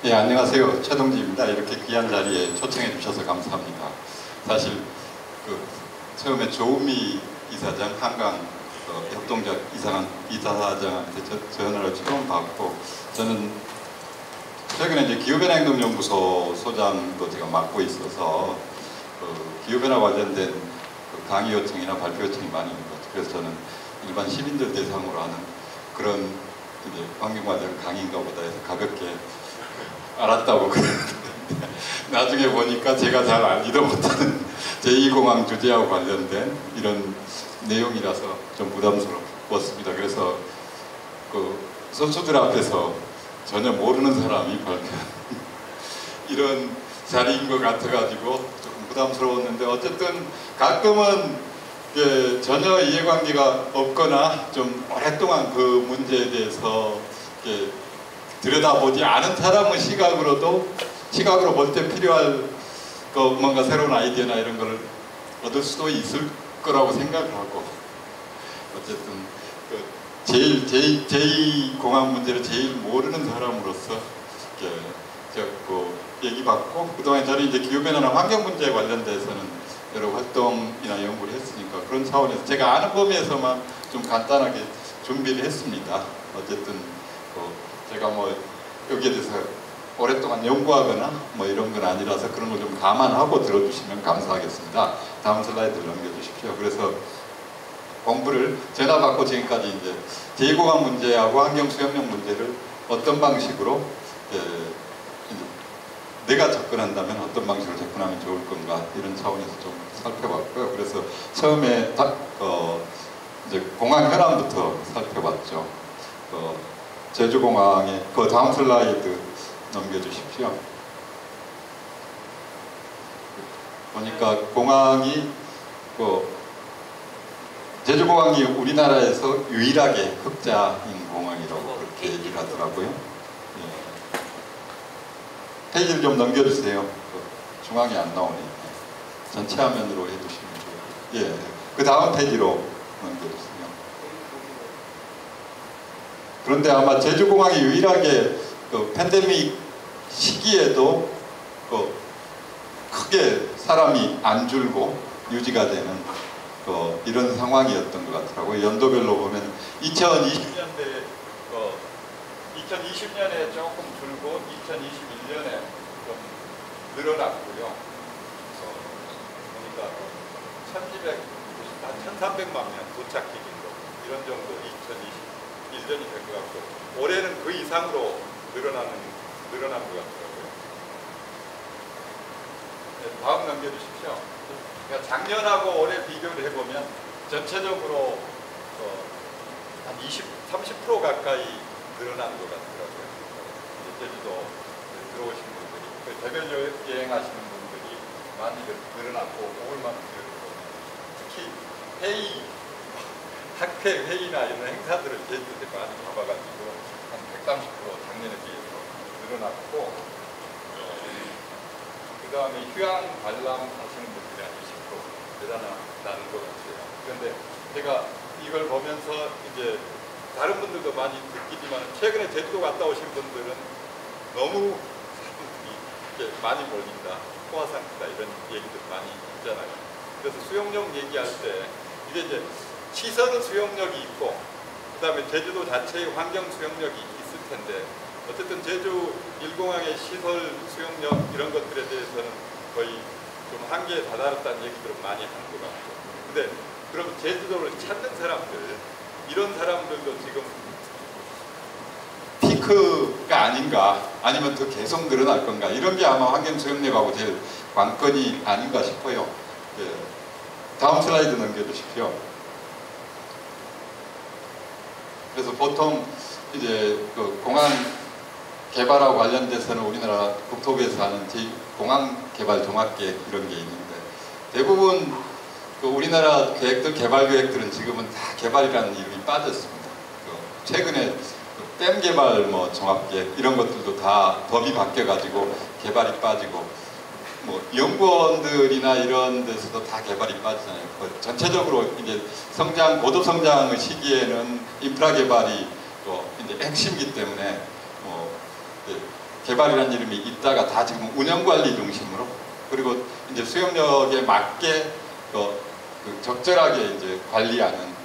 예, 안녕하세요. 최동지입니다. 이렇게 귀한 자리에 초청해 주셔서 감사합니다. 사실 처음에 조우미 이사장, 한강 협동조합 이사장한테 전화를 처음 받고, 저는 최근에 이제 기후변화행동연구소 소장도 제가 맡고 있어서 기후변화 관련된 강의 요청이나 발표 요청이 많이 있는 것 같아요. 그래서 저는 일반 시민들 대상으로 하는 그런 이제 환경 관련 강의인가 보다 해서 가볍게 알았다고 그랬는데, 나중에 보니까 제가 잘 알지도 못하는 제2공항 주제하고 관련된 이런 내용이라서 좀 부담스러웠습니다. 그래서 선수들 앞에서 전혀 모르는 사람이 발표하는 이런 자리인 것 같아가지고 조금 부담스러웠는데, 어쨌든 가끔은 전혀 이해관계가 없거나 좀 오랫동안 그 문제에 대해서 들여다보지 않은 사람의 시각으로 볼 때 필요할 뭔가 새로운 아이디어나 이런 걸 얻을 수도 있을 거라고 생각을 하고, 어쨌든 제2공항 문제를 제일 모르는 사람으로서 얘기받고, 그동안 저는 이제 기후변화나 환경 문제에 관련돼서는 여러 활동이나 연구를 했으니까 그런 차원에서 제가 아는 범위에서만 좀 간단하게 준비를 했습니다. 어쨌든 제가 여기에 대해서 오랫동안 연구하거나 이런 건 아니라서 그런 걸 좀 감안하고 들어주시면 감사하겠습니다. 다음 슬라이드를 넘겨주십시오. 그래서 공부를 전화 받고 지금까지 이제 제2공항 문제하고 환경 수용력 문제를 어떤 방식으로 내가 접근한다면 어떤 방식으로 접근하면 좋을 건가, 이런 차원에서 좀 살펴봤고요. 그래서 처음에 이제 공항 현안부터 살펴봤죠. 제주공항의 다음 슬라이드 넘겨주십시오. 보니까 공항이 제주공항이 우리나라에서 유일하게 흑자인 공항이라고 그렇게 얘기를 하더라고요. 예. 페이지를 좀 넘겨주세요. 중앙에 안 나오네. 전체 화면으로 해주시면 좋아요. 예. 그 다음 페이지로 넘겨주세요. 그런데 아마 제주공항이 유일하게 팬데믹 시기에도 크게 사람이 안 줄고 유지가 되는 이런 상황이었던 것 같더라고요. 연도별로 보면 2020년에 조금 줄고 2021년에 좀 늘어났고요. 보니까 1,300만 명 도착 기준으로 이런 정도 2021년이 될 것 같고, 올해는 그 이상으로 늘어난 것 같더라고요. 네, 다음 넘겨주십시오. 그러니까 작년하고 올해 비교를 해보면 전체적으로 한 30% 가까이 늘어난 것 같더라고요. 제주도 들어오신 분들이, 대별 여행하시는 분들이 많이 늘어났고, 5월만 특히 학회 회의나 이런 행사들을 제주도에 많이 가봐가지고 한 130% 작년에 비해서 늘어났고, 그 다음에 휴양 관람하시는 분들이 한 20% 늘어나는 것 같아요. 그런데 제가 이걸 보면서 이제 다른 분들도 많이 느끼지만, 최근에 제주도 갔다 오신 분들은 너무 사람들이 많이 몰린다, 포화상태다, 이런 얘기들 많이 있잖아요. 그래서 수용력 얘기할 때 이게 이제 시설은 수용력이 있고, 그 다음에 제주도 자체의 환경 수용력이 있을 텐데, 어쨌든 제주 1공항의 시설 수용력 이런 것들에 대해서는 거의 좀 한계에 다다랐다는 얘기들을 많이 하는 것 같고, 근데 그럼 제주도를 찾는 사람들, 이런 사람들도 지금 피크가 아닌가, 아니면 더 계속 늘어날 건가, 이런 게 아마 환경 수용력하고 제일 관건이 아닌가 싶어요. 예. 다음 슬라이드 넘겨주십시오. 그래서 보통 이제 공항 개발하고 관련돼서는 우리나라 국토부에서 하는 공항 개발 종합계획 이런 게 있는데, 대부분 우리나라 계획들, 개발 계획들은 지금은 다 개발이라는 이름이 빠졌습니다. 최근에 댐 개발 종합계획 이런 것들도 다 법이 바뀌어가지고 개발이 빠지고, 연구원들이나 이런 데서도 다 개발이 빠지잖아요. 전체적으로 이제 고도 성장의 시기에는 인프라 개발이 이제 핵심이기 때문에 개발이라는 이름이 있다가 다 지금 운영관리 중심으로, 그리고 이제 수용력에 맞게 적절하게 이제 관리하는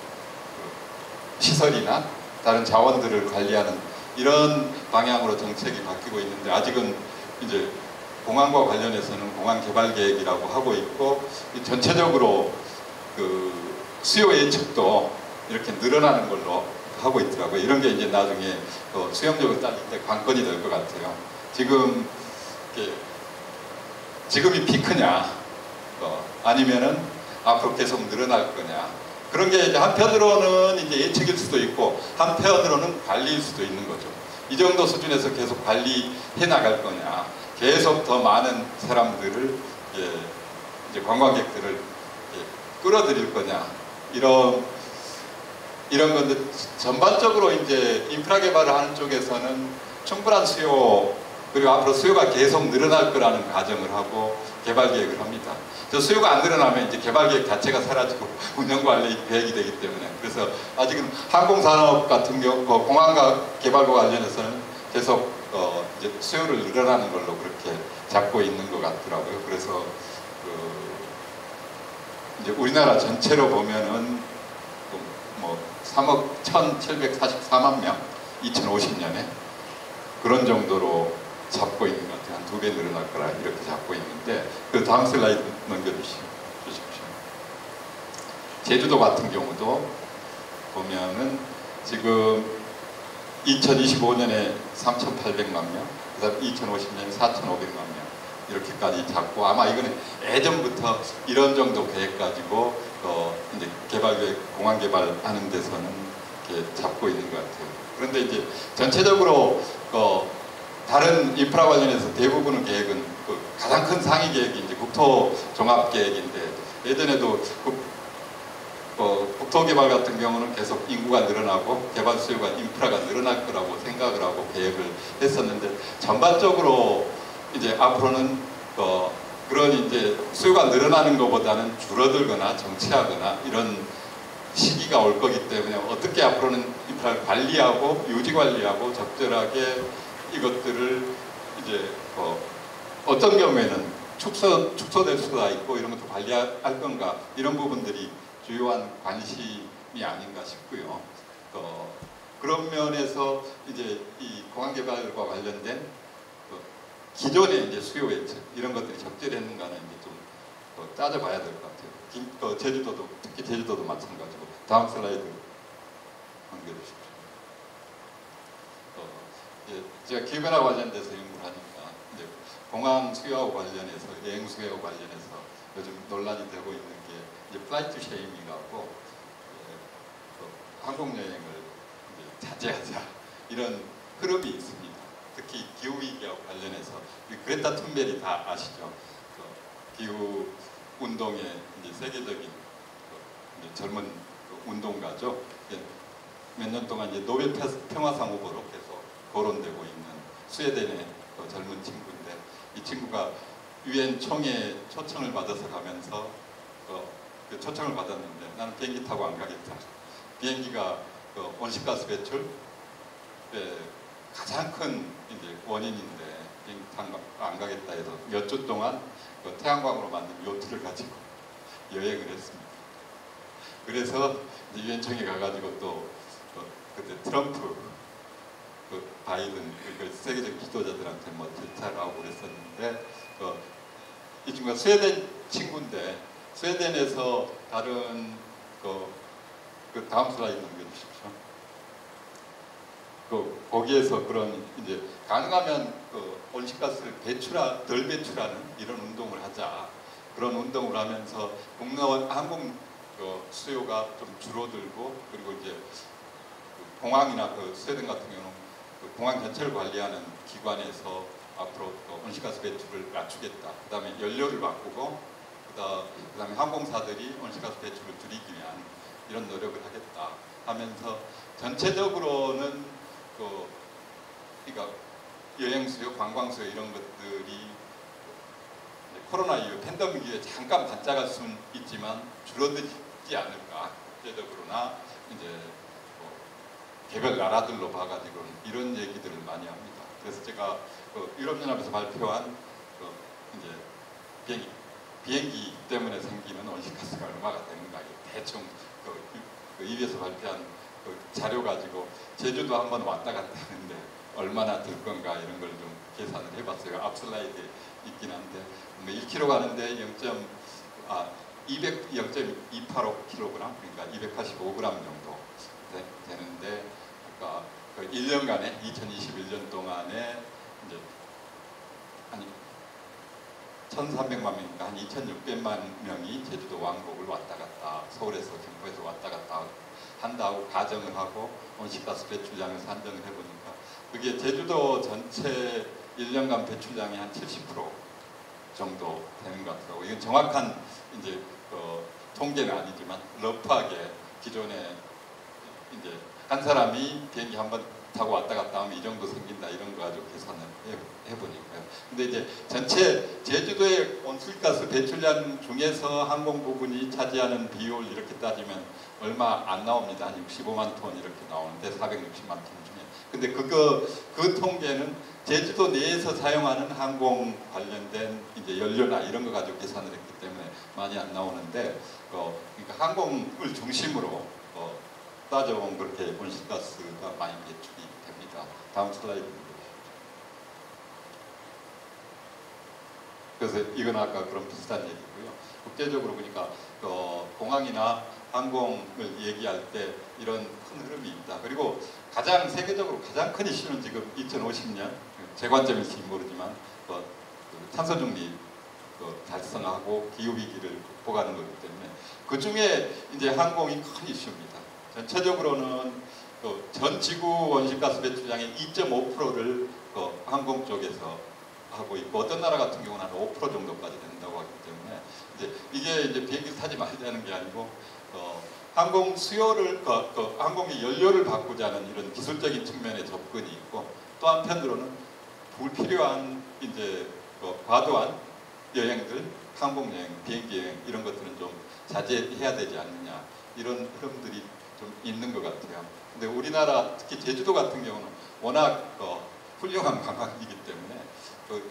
시설이나 다른 자원들을 관리하는 이런 방향으로 정책이 바뀌고 있는데, 아직은 이제 공항과 관련해서는 공항 개발 계획이라고 하고 있고, 전체적으로 그 수요 예측도 이렇게 늘어나는 걸로 하고 있더라고요. 이런 게 이제 나중에 수용력을 따질 때 관건이 될 것 같아요. 지금이 피크냐, 아니면은 앞으로 계속 늘어날 거냐. 그런 게 이제 한편으로는 이제 예측일 수도 있고, 한편으로는 관리일 수도 있는 거죠. 이 정도 수준에서 계속 관리해 나갈 거냐, 계속 더 많은 사람들을 이제 관광객들을 끌어들일 거냐, 이런 건데, 전반적으로 이제 인프라 개발을 하는 쪽에서는 충분한 수요, 그리고 앞으로 수요가 계속 늘어날 거라는 가정을 하고 개발 계획을 합니다. 저 수요가 안 늘어나면 이제 개발 계획 자체가 사라지고 운영관리 계획이 되기 때문에, 그래서 아직은 항공산업 같은 경우 공항과 개발과 관련해서는 계속 이제 수요를 늘어나는 걸로 그렇게 잡고 있는 것 같더라고요. 그래서 이제 우리나라 전체로 보면은 뭐 3억 1,744만 명 2050년에 그런 정도로 잡고 있는 것 같아요. 한 2배 늘어날 거라 이렇게 잡고 있는데, 그 다음 슬라이드 넘겨주십시오. 제주도 같은 경우도 보면은 지금 2025년에 3,800만 명, 그 다음 2050년에 4,500만 명 이렇게까지 잡고, 아마 이거는 예전부터 이런 정도 계획 가지고 이제 개발 계획, 공항 개발하는 데서는 이렇게 잡고 있는 것 같아요. 그런데 이제 전체적으로 다른 인프라 관련해서 대부분의 계획은 가장 큰 상위 계획이 이제 국토 종합 계획인데, 예전에도 국토 개발 같은 경우는 계속 인구가 늘어나고 개발 수요가, 인프라가 늘어날 거라고 생각을 하고 계획을 했었는데, 전반적으로 이제 앞으로는 그런 이제 수요가 늘어나는 것보다는 줄어들거나 정체하거나 이런 시기가 올 거기 때문에, 어떻게 앞으로는 인프라를 관리하고 유지 관리하고 적절하게 이것들을 이제 어떤 경우에는 축소될 수가 있고 이런 것도 관리할 건가, 이런 부분들이 주요한 관심이 아닌가 싶고요. 그런 면에서 이제 이 공항 개발과 관련된 기존의 이제 수요 예측 이런 것들이 적절했는가는 이제 좀 따져봐야 될 것 같아요. 제주도도, 특히 제주도도 마찬가지고. 다음 슬라이드 넘겨주십시오. 제가 기후변화 관련돼서 연구를 하니까 이제 공항 수요와 관련해서, 여행 수요와 관련해서 요즘 논란이 되고 있는 게 이제 플라이트 쉐이밍이라고, 항공 여행을 자제하자 이런 흐름이 있습니다. 특히 기후 위기와 관련해서 그레타 툰베리 다 아시죠? 기후 운동의 이제 세계적인 이제 젊은 운동가죠. 몇 년 동안 이제 노벨 평화상 후보로 계속 거론되고 있는 스웨덴의 젊은 친구인데, 이 친구가 유엔 총회 초청을 받아서 가면서 그 초청을 받았는데, 나는 비행기 타고 안 가겠다. 비행기가 온실가스 배출 가장 큰 이제 원인인데 비행기 타고 안 가겠다 해서 몇 주 동안 태양광으로 만든 요트를 가지고 여행을 했습니다. 그래서 유엔 총회 가가지고 또 그때 트럼프, 바이든, 세계적 지도자들한테 뭐 질타를 하고 그랬었는데, 이 친구가 스웨덴 친구인데, 스웨덴에서 다른 그 다음 슬라이드 넘겨주십시오. 거기에서 그런 이제 가능하면 온실가스를 덜 배출하는 이런 운동을 하자. 그런 운동을 하면서 항공 수요가 좀 줄어들고, 그리고 이제 공항이나 스웨덴 같은 경우는 공항 전체를 관리하는 기관에서 앞으로 온실가스 배출을 낮추겠다. 그 다음에 연료를 바꾸고, 그 다음에 항공사들이 온실가스 배출을 줄이기 위한 이런 노력을 하겠다 하면서, 전체적으로는 그러니까 여행 수요, 관광 수요 이런 것들이 코로나 이후 팬데믹 이후에 잠깐 반짝할 수는 있지만 줄어들지 않을까. 국제적으로나 이제 개별 나라들로 봐가지고는 이런 얘기들을 많이 합니다. 그래서 제가 그 유럽연합에서 발표한 그 이제 비행기 때문에 생기는 온실가스가 얼마가 되는가 대충 그 EB에서 발표한 그 자료 가지고 제주도 한번 왔다 갔다 하는데 얼마나 들 건가 이런 걸 좀 계산을 해봤어요. 앞 슬라이드에 있긴 한데 1km 가는데 0.285kg 그러니까 285g 정도 되는데 그러니까 그 1년간에 2021년 동안에 이제 한 1,300만 명인가 한 2,600만 명이 제주도 왕복을 왔다 갔다 서울에서 경포에서 왔다 갔다 한다고 가정을 하고 온실가스 배출량을 산정을 해보니까 그게 제주도 전체 1년간 배출량이 한 70% 정도 되는 것 같더라고요. 이건 정확한 이제 통계는 아니지만 러프하게 기존에 이제 한 사람이 비행기 한 번 타고 왔다 갔다 하면 이 정도 생긴다 이런 거 가지고 계산을 해보니까요. 근데 이제 전체 제주도의 온실가스 배출량 중에서 항공 부분이 차지하는 비율 이렇게 따지면 얼마 안 나옵니다. 한 65만 톤 이렇게 나오는데 460만 톤 중에. 근데 그 통계는 제주도 내에서 사용하는 항공 관련된 이제 연료나 이런 거 가지고 계산을 했기 때문에 많이 안 나오는데 그러니까 항공을 중심으로 따져보면 그렇게 온실가스가 많이 배출이 됩니다. 다음 슬라이드입니다. 그래서 이건 아까 그런 비슷한 얘기고요. 국제적으로 보니까 공항이나 항공을 얘기할 때 이런 큰 흐름이 있다. 그리고 세계적으로 가장 큰 이슈는 지금 2050년 제 관점일지 모르지만 탄소 중립 달성하고 기후 위기를 극복하는 거기 때문에 그 중에 이제 항공이 큰 이슈입니다. 전체적으로는 전 지구 온실가스 배출량의 2.5%를 항공 쪽에서 하고 있고 어떤 나라 같은 경우는 한 5% 정도까지 된다고 하기 때문에 이게 이제 비행기 타지 말자는 게 아니고 항공 수요를 항공의 연료를 바꾸자는 이런 기술적인 측면의 접근이 있고 또 한편으로는 불필요한 이제 과도한 여행들, 항공 여행, 비행기 여행 이런 것들은 좀 자제해야 되지 않느냐 이런 흐름들이 좀 있는 것 같아요. 근데 우리나라 특히 제주도 같은 경우는 워낙 훌륭한 관광이기 때문에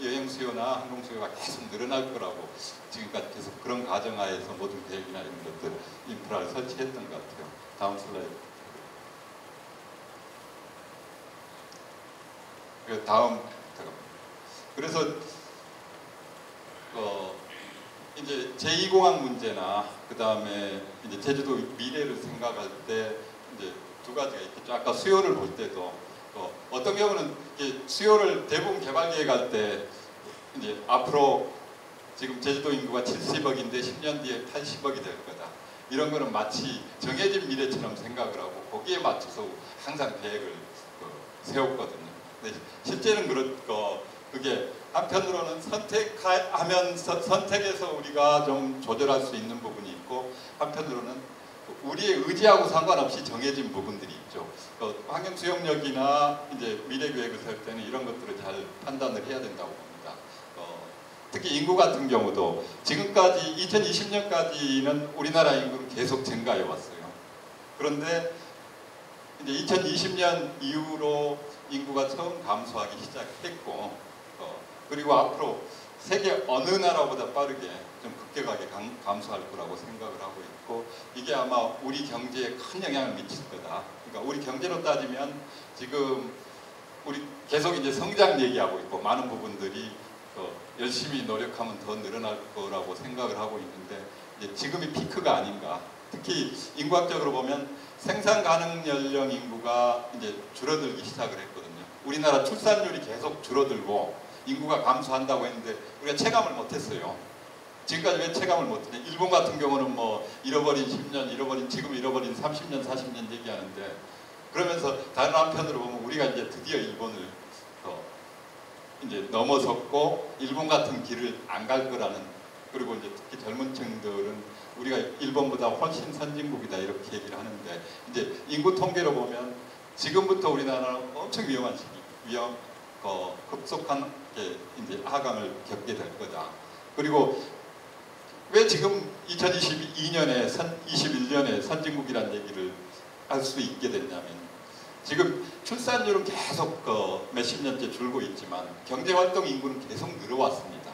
여행 수요나 항공 수요가 계속 늘어날 거라고 지금까지 계속 그런 가정하에서 모든 계획이나 이런 것들 인프라를 설치했던 것 같아요. 다음 슬라이드. 그래서 이제 제2공항 문제나 그 다음에 이제 제주도 미래를 생각할 때 이제 두 가지가 있겠죠. 아까 수요를 볼 때도 어떤 경우는 수요를 대부분 개발 계획할 때 이제 앞으로 지금 제주도 인구가 70억인데 10년 뒤에 80억이 될 거다. 이런 거는 마치 정해진 미래처럼 생각을 하고 거기에 맞춰서 항상 계획을 세웠거든요. 근데 실제는 그게 한편으로는 선택해서 우리가 좀 조절할 수 있는 부분이 있고 한편으로는 우리의 의지하고 상관없이 정해진 부분들이 있죠. 환경 수용력이나 이제 미래 계획을 세울 때는 이런 것들을 잘 판단을 해야 된다고 봅니다. 특히 인구 같은 경우도 지금까지 2020년까지는 우리나라 인구는 계속 증가해 왔어요. 그런데 이제 2020년 이후로 인구가 처음 감소하기 시작했고 그리고 앞으로 세계 어느 나라보다 빠르게 좀 급격하게 감소할 거라고 생각을 하고 있고 이게 아마 우리 경제에 큰 영향을 미칠 거다. 그러니까 우리 경제로 따지면 지금 우리 계속 이제 성장 얘기하고 있고 많은 부분들이 열심히 노력하면 더 늘어날 거라고 생각을 하고 있는데 이제 지금이 피크가 아닌가. 특히 인구학적으로 보면 생산 가능 연령 인구가 이제 줄어들기 시작을 했거든요. 우리나라 출산율이 계속 줄어들고 인구가 감소한다고 했는데 우리가 체감을 못했어요. 지금까지 왜 체감을 못했냐? 일본 같은 경우는 뭐 잃어버린 10년, 지금 잃어버린 30년, 40년 얘기하는데 그러면서 다른 한편으로 보면 우리가 이제 드디어 일본을 이제 넘어섰고 일본 같은 길을 안 갈 거라는 그리고 이제 특히 젊은 층들은 우리가 일본보다 훨씬 선진국이다 이렇게 얘기를 하는데 이제 인구 통계로 보면 지금부터 우리나라는 엄청 위험한 시기, 급속한 이제 하강을 겪게 될 거다. 그리고 왜 지금 2022년에 21년에 선진국이라는 얘기를 할 수 있게 됐냐면 지금 출산율은 계속 몇십 년째 줄고 있지만 경제활동 인구는 계속 늘어왔습니다.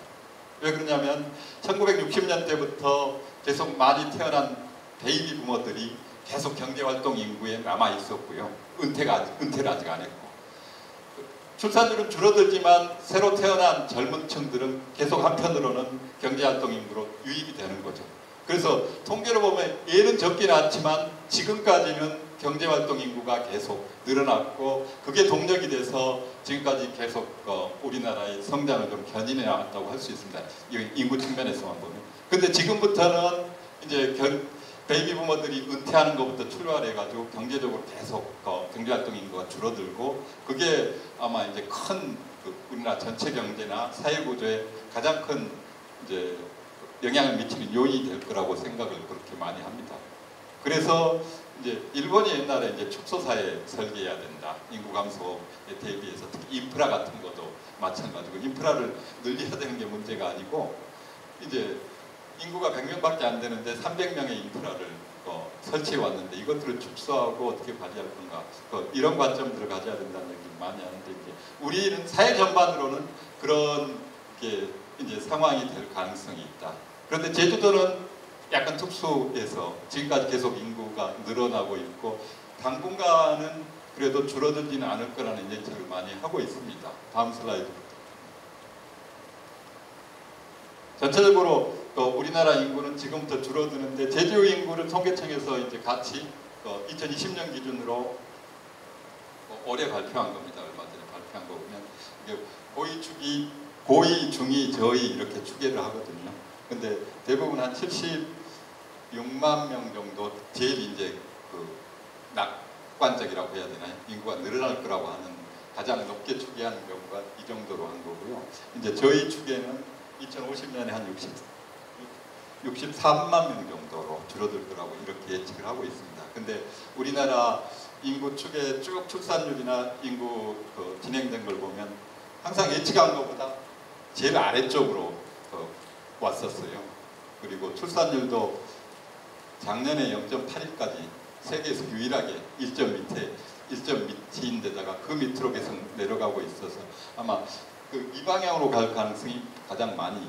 왜 그러냐면 1960년대부터 계속 많이 태어난 베이비 부모들이 계속 경제활동 인구에 남아 있었고요. 은퇴를 아직 안 했고. 출산율은 줄어들지만 새로 태어난 젊은 층들은 계속 한편으로는 경제활동 인구로 유입이 되는 거죠. 그래서 통계로 보면 얘는 적긴 않지만 지금까지는 경제활동 인구가 계속 늘어났고 그게 동력이 돼서 지금까지 계속 우리나라의 성장을 좀 견인해 왔다고 할 수 있습니다. 인구 측면에서만 보면. 근데 지금부터는 이제 베이비 부모들이 은퇴하는 것부터 출발해가지고 경제적으로 계속 경제활동 인구가 줄어들고 그게 아마 이제 큰 우리나라 전체 경제나 사회 구조에 가장 큰 이제 영향을 미치는 요인이 될 거라고 생각을 그렇게 많이 합니다. 그래서 이제 일본이 옛날에 이제 축소사회 설계해야 된다. 인구 감소에 대비해서 특히 인프라 같은 것도 마찬가지고 인프라를 늘려야 되는 게 문제가 아니고 이제 인구가 100명밖에 안 되는데 300명의 인프라를 설치해 왔는데 이것들을 축소하고 어떻게 발휘할 건가 이런 관점들을 가져야 된다는 얘기를 많이 하는데 이제 우리는 사회 전반으로는 그런 게 이제 상황이 될 가능성이 있다. 그런데 제주도는 약간 특수해서 지금까지 계속 인구가 늘어나고 있고 당분간은 그래도 줄어들지는 않을 거라는 예측을 많이 하고 있습니다. 다음 슬라이드. 전체적으로 우리나라 인구는 지금부터 줄어드는데 제주 인구를 통계청에서 이제 같이 2020년 기준으로 올해 발표한 겁니다. 얼마 전에 발표한 거 보면 이게 고위, 중위, 저위 이렇게 추계를 하거든요. 근데 대부분 한 76만 명 정도 제일 이제 낙관적이라고 해야 되나요? 인구가 늘어날 거라고 하는 가장 높게 추계하는 경우가 이 정도로 한 거고요. 이제 저희 추계는 2050년에 한 63만 명 정도로 줄어들 거라고 이렇게 예측을 하고 있습니다. 근데 우리나라 인구 추계 쭉 출산율이나 인구 진행된 걸 보면 항상 예측한 것보다 제일 아래쪽으로 왔었어요. 그리고 출산율도 작년에 0.81까지 세계에서 유일하게 1점 밑인데다가 그 밑으로 계속 내려가고 있어서 아마 이 방향으로 갈 가능성이 가장 많이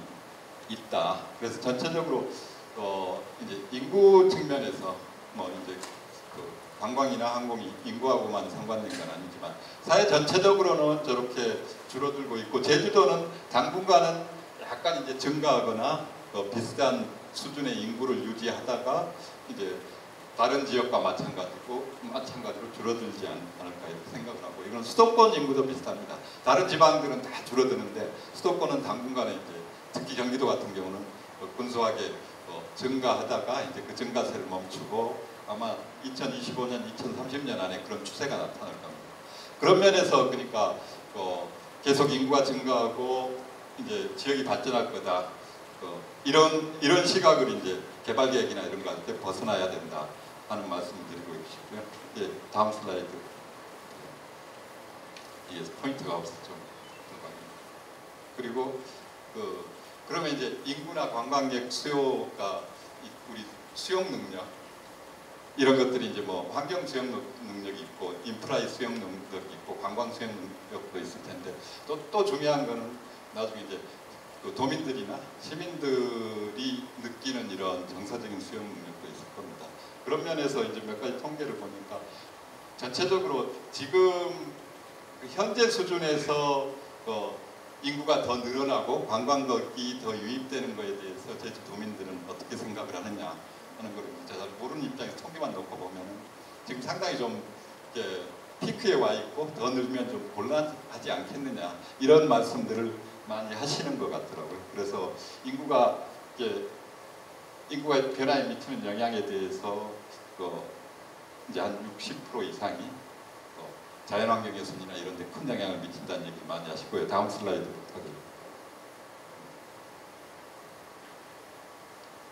있다. 그래서 전체적으로 이제 인구 측면에서 뭐 이제 관광이나 항공이 인구하고만 상관된 건 아니지만 사회 전체적으로는 저렇게 줄어들고 있고 제주도는 당분간은 약간 이제 증가하거나 비슷한 수준의 인구를 유지하다가 이제 다른 지역과 마찬가지로 줄어들지 않을까 이렇게 생각을 하고 이건 수도권 인구도 비슷합니다. 다른 지방들은 다 줄어드는데 수도권은 당분간에 이제 특히 경기도 같은 경우는 근소하게 증가하다가 이제 그 증가세를 멈추고 아마 2025년, 2030년 안에 그런 추세가 나타날 겁니다. 그런 면에서 그러니까 계속 인구가 증가하고 이제 지역이 발전할 거다. 이런 시각을 이제 개발 계획이나 이런 거 할 때 벗어나야 된다 하는 말씀을 드리고 싶고요. 예, 다음 슬라이드. 이게 포인트가 없었죠. 그리고 그러면 이제 인구나 관광객 수요가 우리 수용 능력 이런 것들이 이제 뭐 환경 수용 능력이 있고 인프라의 수용 능력이 있고 관광 수용 능력도 있을 텐데 또 중요한 거는 나중에 이제 도민들이나 시민들이 느끼는 이런 정서적인 수용 능력도 있을 겁니다. 그런 면에서 이제 몇 가지 통계를 보니까 전체적으로 지금 현재 수준에서 인구가 더 늘어나고 관광객이 더 유입되는 것에 대해서 제주 도민들은 어떻게 생각을 하느냐 하는 걸 제가 모르는 입장에서 통계만 놓고 보면은 지금 상당히 좀 이렇게 피크에 와 있고 더 늘면 좀 곤란하지 않겠느냐 이런 말씀들을 많이 하시는 것 같더라고요. 그래서 인구가 변화에 미치는 영향에 대해서 이제 한 60% 이상이 자연환경 훼손이나 이런 데 큰 영향을 미친다는 얘기 많이 하시고요. 다음 슬라이드 부탁드립니다.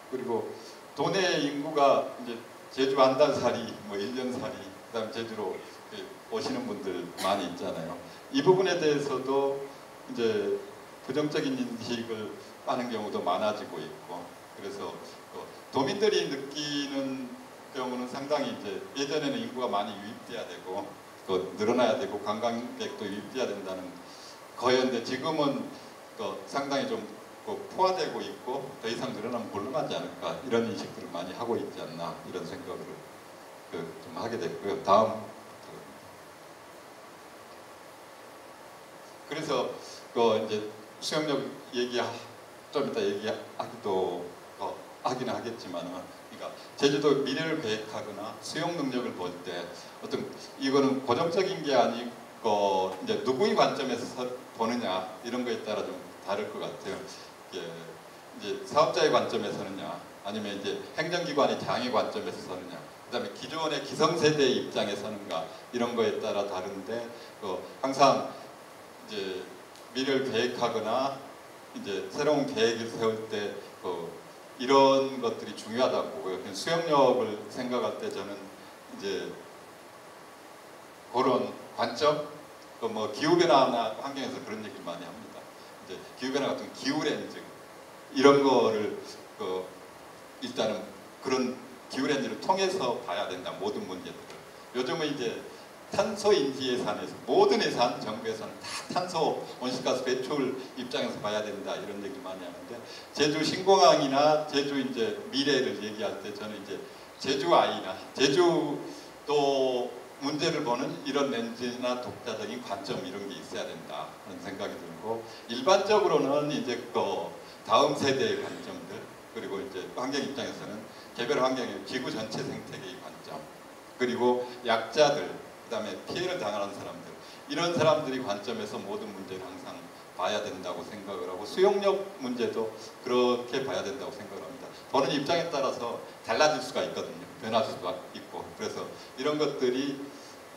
그리고 도내 인구가 이제 제주 한 달 살이, 뭐 1년 살이, 그다음 제주로 오시는 분들 많이 있잖아요. 이 부분에 대해서도 이제 부정적인 인식을 하는 경우도 많아지고 있고, 그래서 도민들이 느끼는 경우는 상당히 이제 예전에는 인구가 많이 유입돼야 되고 늘어나야 되고 관광객도 유입돼야 된다는 거였는데 지금은 상당히 좀 포화되고 있고 더 이상 늘어나면 곤란하지 않을까 이런 인식들을 많이 하고 있지 않나 이런 생각을 좀 하게 됐고요. 다음 그래서 이제 수영력 좀 이따 얘기하기도 하기는 하겠지만은 그러니까 제주도 미래를 계획하거나 수용 능력을 볼 때 어떤 이거는 고정적인 게 아니고 이제 누구의 관점에서 보느냐 이런 거에 따라 좀 다를 것 같아요. 이제 사업자의 관점에서는냐 아니면 이제 행정기관의 장의 관점에서 서느냐 그다음에 기존의 기성세대의 입장에 서는가 이런 거에 따라 다른데 항상 이제 미래를 계획하거나 이제 새로운 계획을 세울 때 이런 것들이 중요하다고 보고요. 수용력을 생각할 때 저는 이제 그런 관점, 뭐 기후변화나 환경에서 그런 얘기를 많이 합니다. 이제 기후변화 같은 기후렌즈 이런 거를 일단은 그런 기후렌즈를 통해서 봐야 된다. 모든 문제들을. 요즘은 이제 탄소인지 예산에서 모든 예산, 정부 예산은 다 탄소 온실가스 배출 입장에서 봐야 된다 이런 얘기 많이 하는데 제주 신공항이나 제주 이제 미래를 얘기할 때 저는 이제 제주 아이나 제주도 문제를 보는 이런 렌즈나 독자적인 관점 이런 게 있어야 된다 하는 생각이 들고 일반적으로는 이제 다음 세대의 관점들 그리고 이제 환경 입장에서는 개별 환경의 지구 전체 생태계의 관점 그리고 약자들 그 다음에 피해를 당하는 사람들 이런 사람들이 관점에서 모든 문제를 항상 봐야 된다고 생각을 하고 수용력 문제도 그렇게 봐야 된다고 생각을 합니다. 보는 입장에 따라서 달라질 수가 있거든요. 변할 수가 있고 그래서 이런 것들이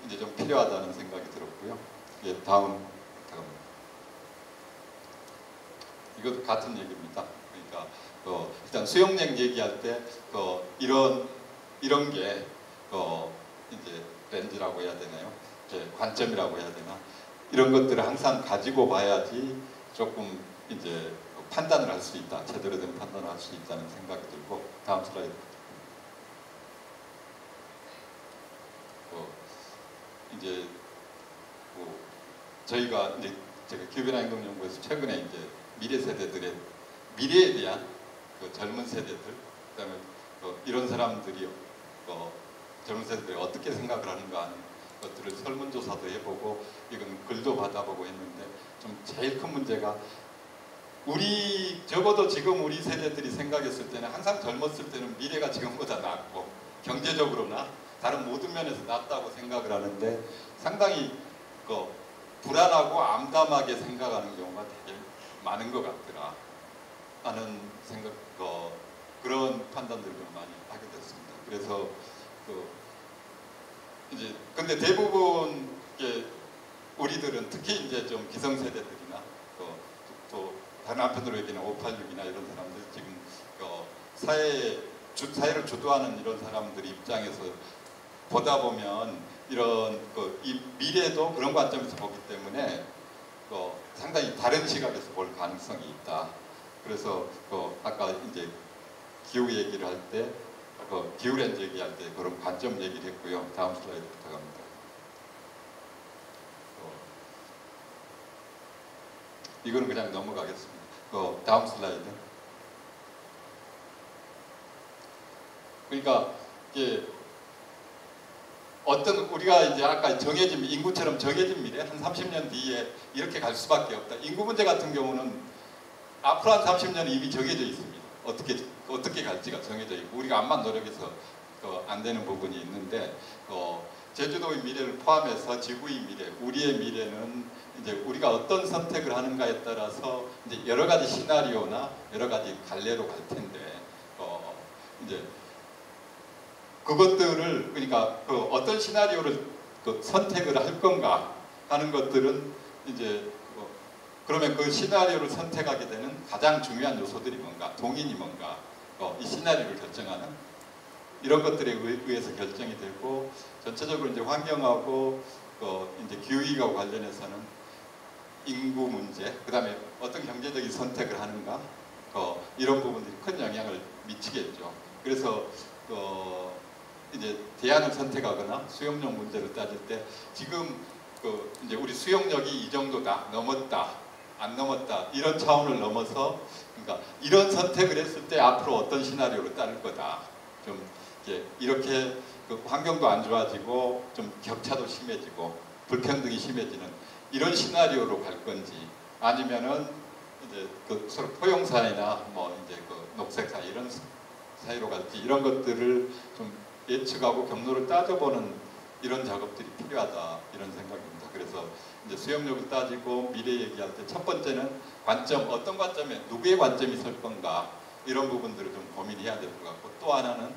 이제 좀 필요하다는 생각이 들었고요. 다음 이것도 같은 얘기입니다. 그러니까 일단 수용력 얘기할 때 이런 게 이제 렌즈라고 해야 되나요? 이제 관점이라고 해야 되나? 이런 것들을 항상 가지고 봐야지 조금 이제 판단을 할 수 있다. 제대로 된 판단을 할 수 있다는 생각이 들고 다음 슬라이드. 이제 저희가 이제 제가 기후변화 행동연구에서 최근에 이제 미래 세대들의 미래에 대한 젊은 세대들 그다음에 이런 사람들이 젊은 세대들이 어떻게 생각을 하는가 하는 것들을 설문조사도 해보고 이건 글도 받아보고 했는데 좀 제일 큰 문제가 적어도 지금 우리 세대들이 생각했을 때는 항상 젊었을 때는 미래가 지금보다 낫고 경제적으로나 다른 모든 면에서 낫다고 생각을 하는데 상당히 불안하고 암담하게 생각하는 경우가 되게 많은 것 같더라 하는 생각 그런 판단들을 좀 많이 하게 됐습니다. 그래서 이제 근데 대부분 우리들은 특히 이제 좀 기성세대들이나 또 다른 한편으로 얘기하는 586이나 이런 사람들 지금 사회를 주도하는 이런 사람들 입장에서 보다 보면 이런 이 미래도 그런 관점에서 보기 때문에 상당히 다른 시각에서 볼 가능성이 있다. 그래서 아까 이제 기후 얘기를 할 때 기후렌즈 얘기할 때 그런 관점 얘기를 했고요. 다음 슬라이드 부탁합니다. 이거는 그냥 넘어가겠습니다. 다음 슬라이드. 그러니까 이게 우리가 이제 아까 정해진 인구처럼 정해진 미래 한 30년 뒤에 이렇게 갈 수밖에 없다. 인구 문제 같은 경우는 앞으로 한 30년은 이미 정해져 있습니다. 어떻게 갈지가 정해져 있고 우리가 암만 노력해서 안 되는 부분이 있는데 제주도의 미래를 포함해서 지구의 미래, 우리의 미래는 이제 우리가 어떤 선택을 하는가에 따라서 이제 여러 가지 시나리오나 여러 가지 갈래로 갈 텐데 이제 그것들을 그러니까 어떤 시나리오를 선택을 할 건가 하는 것들은 이제 그러면 그 시나리오를 선택하게 되는 가장 중요한 요소들이 뭔가, 동인이 뭔가, 이 시나리오를 결정하는 이런 것들에 의해서 결정이 되고 전체적으로 이제 환경하고 이제 기후위기와 관련해서는 인구 문제, 그 다음에 어떤 경제적인 선택을 하는가 이런 부분들이 큰 영향을 미치겠죠. 그래서 이제 대안을 선택하거나 수용력 문제를 따질 때 지금 그 이제 우리 수용력이 이 정도다, 넘었다, 안 넘었다 이런 차원을 넘어서 그러니까 이런 선택을 했을 때 앞으로 어떤 시나리오를 따를 거다. 좀 이렇게 그 환경도 안 좋아지고 좀 격차도 심해지고 불평등이 심해지는 이런 시나리오로 갈 건지 아니면은 이제 그 서로 포용 사회나 뭐 이제 그 녹색 사회 이런 사회로 갈지 이런 것들을 좀 예측하고 경로를 따져보는 이런 작업들이 필요하다 이런 생각입니다. 그래서 이제 수용력을 따지고 미래 얘기할 때 첫 번째는 관점 어떤 관점에 누구의 관점이 설 건가 이런 부분들을 좀 고민해야 될 것 같고 또 하나는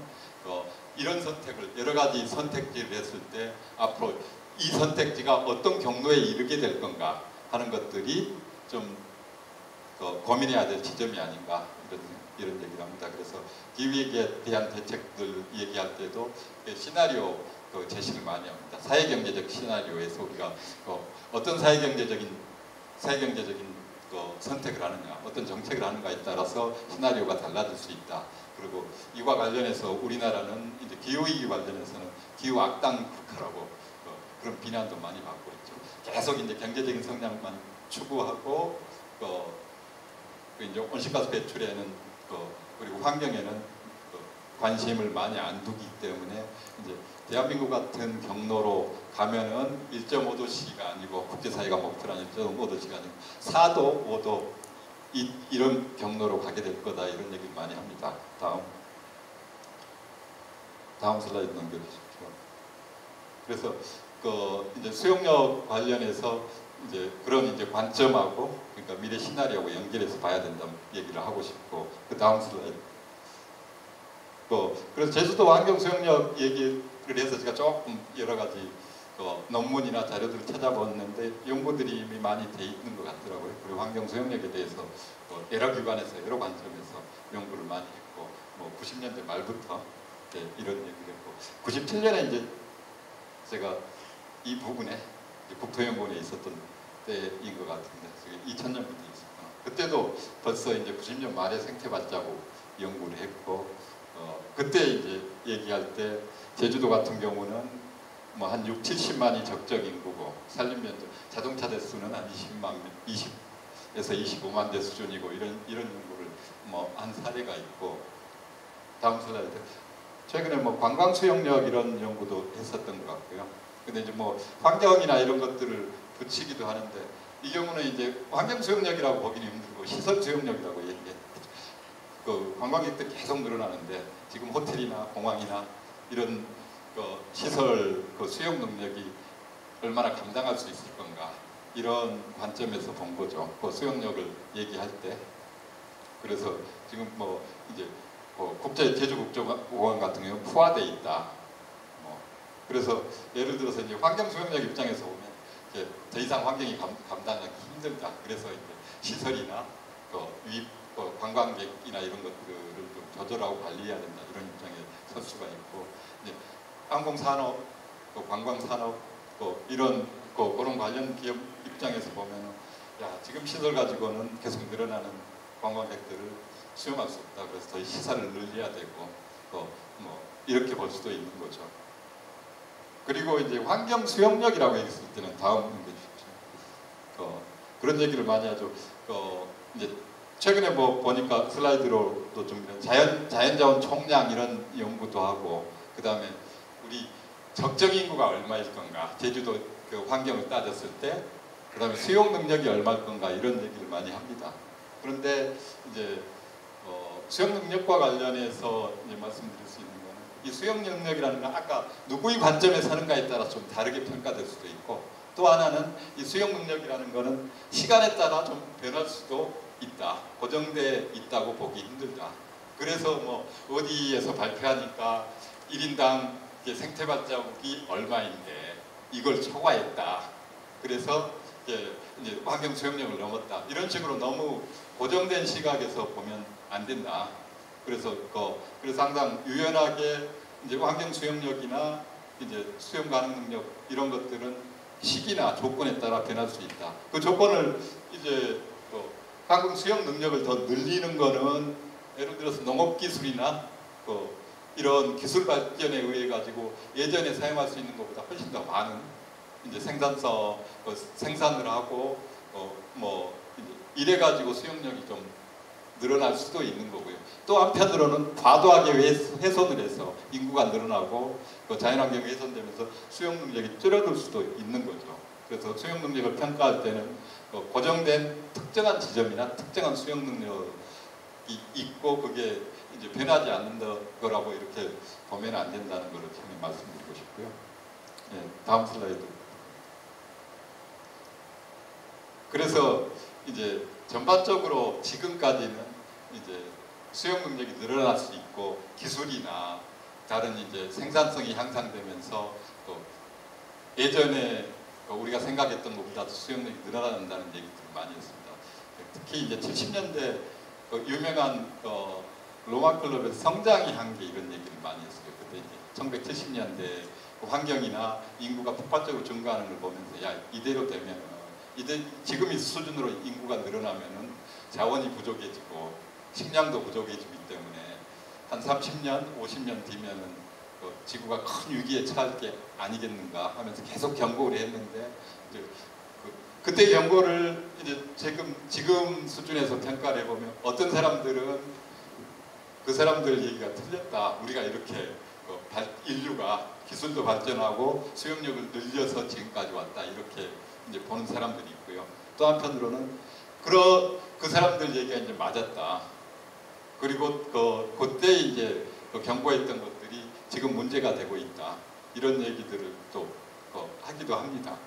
이런 선택을 여러 가지 선택지를 했을 때 앞으로 이 선택지가 어떤 경로에 이르게 될 건가 하는 것들이 좀 고민해야 될 지점이 아닌가 이런 얘기를 합니다. 그래서 기후위기에 대한 대책들 얘기할 때도 시나리오 제시를 많이 합니다. 사회경제적 시나리오에서 우리가 어떤 사회경제적인 선택을 하느냐, 어떤 정책을 하는가에 따라서 시나리오가 달라질 수 있다. 그리고 이와 관련해서 우리나라는 이제 기후위기 관련해서는 기후 악당 국가라고 그런 비난도 많이 받고 있죠. 계속 이제 경제적인 성장만 추구하고 이제 온실가스 배출에는 그리고 환경에는 관심을 많이 안 두기 때문에 이제 대한민국 같은 경로로 가면은 1.5도씨가 아니고 국제사회가 목표라는 1.5도씨가 아니고 4도, 5도 이런 경로로 가게 될 거다 이런 얘기를 많이 합니다. 다음 슬라이드 넘겨주십시오. 그래서 이제 수용력 관련해서 이제 그런 이제 관점하고 그러니까 미래 시나리오하고 연결해서 봐야 된다는 얘기를 하고 싶고 그 다음 슬라이드. 그래서 제주도 환경 수용력 얘기를 해서 제가 조금 여러 가지 논문이나 자료들을 찾아봤는데 연구들이 이미 많이 돼 있는 것 같더라고요. 그리고 환경 수용력에 대해서 여러 기관에서 여러 관점에서 연구를 많이 했고 뭐 90년대 말부터 이런 얘기를 했고 97년에 이제 제가 이 부분에 국토연구원에 있었던 때인 것 같은데 2000년부터 있었구나. 그때도 벌써 이제 90년 말에 생태발자국 연구를 했고 그때 이제 얘기할 때 제주도 같은 경우는 뭐 한 6, 70만이 적정 인구고 산림면적 자동차 대수는 한 20에서 25만 대 수준이고 이런 연구를 뭐 한 사례가 있고 다음 슬라이드. 최근에 뭐 관광 수용력 이런 연구도 했었던 것 같고요. 근데 이제 뭐 환경이나 이런 것들을 붙이기도 하는데 이 경우는 이제 환경 수용력이라고 보기는 힘들고 시설 수용력이라고 얘기해요. 관광객들 계속 늘어나는데 지금 호텔이나 공항이나 이런 시설 수용 능력이 얼마나 감당할 수 있을 건가 이런 관점에서 본 거죠. 수용력을 얘기할 때. 그래서 지금 뭐 이제 국제 제주국제공원 같은 경우 포화돼 있다. 그래서 예를 들어서 이제 환경 수용력 입장에서 보면 이제 더 이상 환경이 감당하기 힘들다. 그래서 이제 시설이나 관광객이나 이런 것들을 좀 조절하고 관리해야 된다. 이런 입장에 설 수가 있고 이제 항공산업, 관광산업 이런 그런 관련 기업 입장에서 보면 지금 시설 가지고는 계속 늘어나는 관광객들을 수용할 수 없다. 그래서 더 시설을 늘려야 되고 뭐 이렇게 볼 수도 있는 거죠. 그리고 이제 환경 수용력이라고 얘기했을 때는 다음 문제 주십시오. 그런 얘기를 많이 하죠. 이제 최근에 뭐 보니까 슬라이드로도 좀 자연자원 총량 이런 연구도 하고 그 다음에 우리 적정 인구가 얼마일 건가 제주도 그 환경을 따졌을 때 그 다음에 수용 능력이 얼마일 건가 이런 얘기를 많이 합니다. 그런데 이제 수용 능력과 관련해서 이제 말씀드릴 수 있는 거는 이 수용 능력이라는 건 아까 누구의 관점에서 하는가에 따라 좀 다르게 평가될 수도 있고 또 하나는 이 수용 능력이라는 거는 시간에 따라 좀 변할 수도 있다. 고정돼 있다고 보기 힘들다. 그래서 뭐 어디에서 발표하니까 1인당 생태발자국이 얼마인데 이걸 초과했다. 그래서 이제 환경 수용력을 넘었다. 이런 식으로 너무 고정된 시각에서 보면 안 된다. 그래서 항상 유연하게 이제 환경 수용력이나 이제 수용 가능 능력 이런 것들은 시기나 조건에 따라 변할 수 있다. 그 조건을 이제 환경 수용 능력을 더 늘리는 거는 예를 들어서 농업 기술이나 이런 기술 발전에 의해 가지고 예전에 사용할 수 있는 것보다 훨씬 더 많은 이제 생산성 생산을 하고 뭐 이래 가지고 수용력이 좀 늘어날 수도 있는 거고요. 또 한편으로는 과도하게 훼손을 해서 인구가 늘어나고 자연환경이 훼손되면서 수용 능력이 줄어들 수도 있는 거죠. 그래서 수용 능력을 평가할 때는 고정된 특정한 지점이나 특정한 수용 능력이 있고 그게 이제 변하지 않는 거라고 이렇게 보면 안 된다는 것을 처음에 말씀드리고 싶고요. 예, 다음 슬라이드. 그래서 이제 전반적으로 지금까지는 이제 수용 능력이 늘어날 수 있고 기술이나 다른 이제 생산성이 향상되면서 또 예전에 우리가 생각했던 것보다 수용력이 늘어난다는 얘기들을 많이 했습니다. 특히 이제 70년대 유명한 로마 클럽에서 성장이 한계 이런 얘기를 많이 했어요. 그때 이제 1970년대 환경이나 인구가 폭발적으로 증가하는 걸 보면서 야 이대로 되면 지금 이 수준으로 인구가 늘어나면은 자원이 부족해지고 식량도 부족해지기 때문에 한 30년, 50년 뒤면은 지구가 큰 위기에 처할 게 아니겠는가 하면서 계속 경고를 했는데 이제 그때 경고를 이제 지금 수준에서 평가를 해보면 어떤 사람들은 그 사람들 얘기가 틀렸다. 우리가 이렇게 인류가 기술도 발전하고 수용력을 늘려서 지금까지 왔다. 이렇게 이제 보는 사람들이 있고요. 또 한편으로는 그 사람들 얘기가 이제 맞았다. 그리고 그때 이제 경고했던 것들이 지금 문제가 되고 있다. 이런 얘기들을 또 하기도 합니다.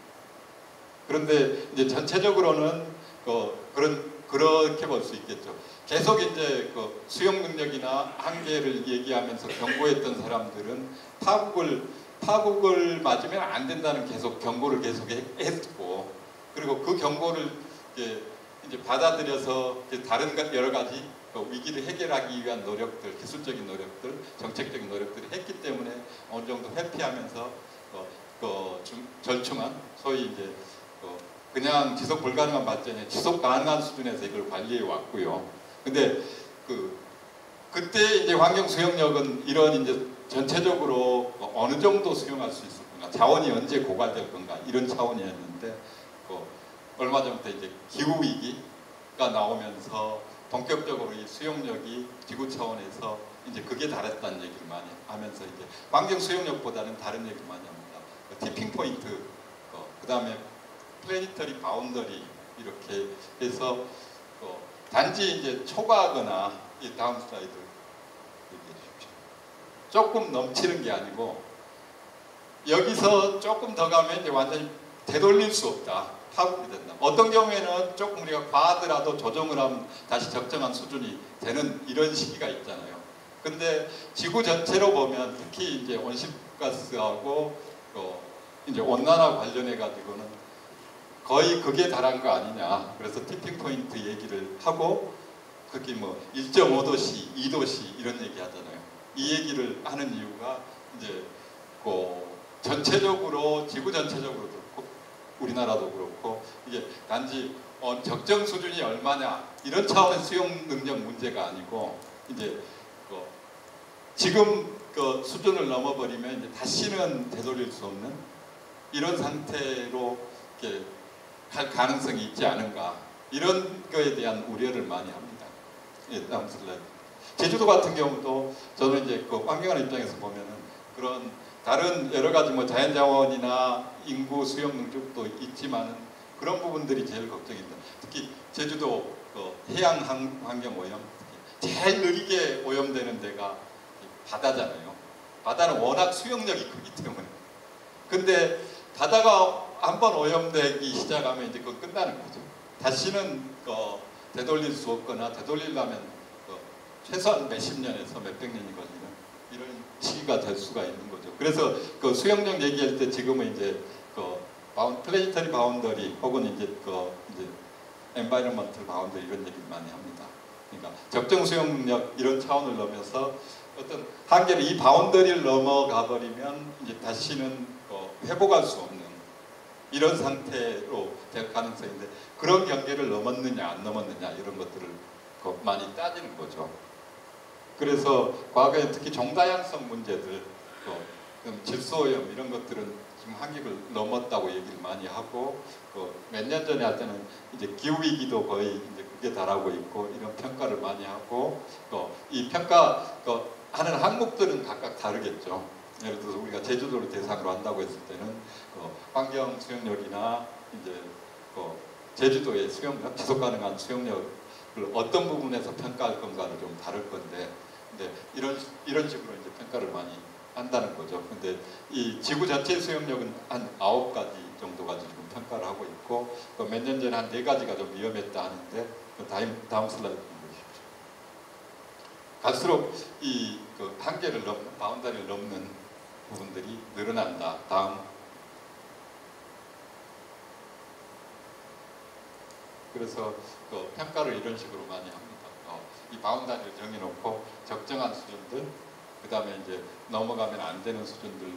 그런데 이제 전체적으로는 그렇게 볼 수 있겠죠. 계속 이제 수용 능력이나 한계를 얘기하면서 경고했던 사람들은 파국을 맞으면 안 된다는 계속 경고를 계속 했고, 그리고 그 경고를 이제 받아들여서 다른 여러 가지 위기를 해결하기 위한 노력들, 기술적인 노력들, 정책적인 노력들을 했기 때문에 어느 정도 회피하면서 절충한 소위 이제 그냥 지속 불가능한 발전에 지속 가능한 수준에서 이걸 관리해 왔고요. 근데 그때 이제 환경 수용력은 이런 이제 전체적으로 어느 정도 수용할 수 있을 건가, 자원이 언제 고갈될 건가 이런 차원이었는데 얼마 전부터 이제 기후 위기가 나오면서 본격적으로 이 수용력이 지구 차원에서 이제 극에 달했다는 얘기를 많이 하면서 이제 환경 수용력보다는 다른 얘기를 많이 합니다. 티핑 포인트, 그 다음에 플래니터리 바운더리 이렇게 해서 단지 이제 초과하거나 이 다음 슬라이드 얘기해 주십시오. 조금 넘치는 게 아니고 여기서 조금 더 가면 이제 완전히 되돌릴 수 없다. 파국이 된다. 어떤 경우에는 조금 우리가 과하더라도 조정을 하면 다시 적정한 수준이 되는 이런 시기가 있잖아요. 근데 지구 전체로 보면 특히 이제 온실가스하고 이제 온난화 관련해 가지고는 거의 극에 달한 거 아니냐. 그래서 티핑 포인트 얘기를 하고 그게 뭐 1.5도씨, 2도씨 이런 얘기 하잖아요. 이 얘기를 하는 이유가 이제 전체적으로 지구 전체적으로 그렇고 우리나라도 그렇고 이게 단지 적정 수준이 얼마냐 이런 차원의 수용 능력 문제가 아니고 이제 지금 수준을 넘어버리면 이제 다시는 되돌릴 수 없는 이런 상태로 이렇게 할 가능성이 있지 않은가 이런 거에 대한 우려를 많이 합니다. 예, 다음 슬라이드. 제주도 같은 경우도 저는 이제 환경하는 입장에서 보면은 그런 다른 여러 가지 뭐 자연자원이나 인구 수용 능력도 있지만은 그런 부분들이 제일 걱정입니다. 특히 제주도 해양 환경 오염, 제일 느리게 오염되는 데가 바다잖아요. 바다는 워낙 수용력이 크기 때문에. 근데 바다가 한번 오염되기 시작하면 이제 그거 끝나는 거죠. 다시는 되돌릴 수 없거나 되돌리려면 최소한 몇십 년에서 몇백 년이 걸리는 이런 시기가 될 수가 있는 거죠. 그래서 수용력 얘기할 때 지금은 이제 플래니터리 바운더리 혹은 이제 엔바이러먼털 바운더리 이런 얘기를 많이 합니다. 그러니까 적정 수용력 이런 차원을 넘어서 어떤 한계를 이 바운더리를 넘어가 버리면 이제 다시는 회복할 수 없는 이런 상태로 될 가능성인데 그런 경계를 넘었느냐 안 넘었느냐 이런 것들을 많이 따지는 거죠. 그래서 과거에 특히 종다양성 문제들, 질소오염 이런 것들은 지금 한계를 넘었다고 얘기를 많이 하고, 몇 년 전에 할 때는 이제 기후 위기도 거의 이제 그게 달하고 있고 이런 평가를 많이 하고, 이 평가 하는 항목들은 각각 다르겠죠. 예를 들어서 우리가 제주도를 대상으로 한다고 했을 때는 환경 수용력이나 이제 제주도의 수용력, 지속 가능한 수용력을 어떤 부분에서 평가할 건가를 좀 다를 건데, 근데 이런 식으로 이제 평가를 많이 한다는 거죠. 근데 이 지구 전체 수용력은 한 9가지 정도가 지금 평가를 하고 있고, 몇 년 전에 한 4가지가 좀 위험했다 하는데, 다음 슬라이드 보십시오. 갈수록 이 한계를 넘는, 바운다리를 넘는 부분들이 늘어난다. 다음. 그래서 평가를 이런 식으로 많이 합니다. 이 바운다리를 정해놓고 적정한 수준들, 그 다음에 이제 넘어가면 안 되는 수준들을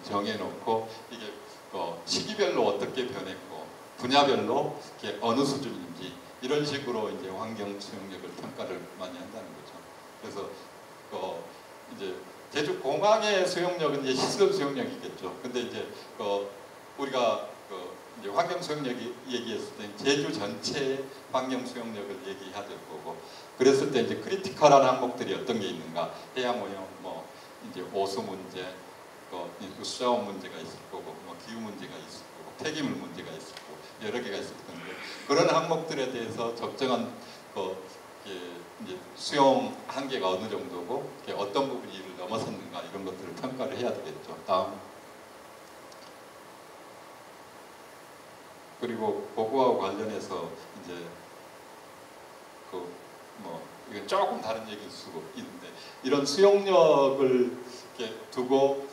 정해놓고, 이게 시기별로 어떻게 변했고 분야별로 이게 어느 수준인지 이런 식으로 이제 환경 수용력을 평가를 많이 한다는 거죠. 그래서 이제 제주 공항의 수용력은 이제 시설 수용력이겠죠. 근데 이제 우리가 이제 환경 수용력 얘기했을 때 제주 전체의 환경 수용력을 얘기해야 될 거고, 그랬을 때 이제 크리티컬한 항목들이 어떤 게 있는가, 해양 오염, 뭐 이제 오수 문제, 수자원 문제가 있을 거고, 뭐 기후 문제가 있을 거고, 폐기물 문제가 있을 거고, 여러 개가 있을 건데, 그런 항목들에 대해서 적정한 이제 수용 한계가 어느 정도고, 어떤 부분이 이를 넘어섰는가 이런 것들을 평가를 해야 되겠죠. 다음. 그리고 그거하고 관련해서 이제 이건 조금 다른 얘기일 수도 있는데, 이런 수용력을 이렇게 두고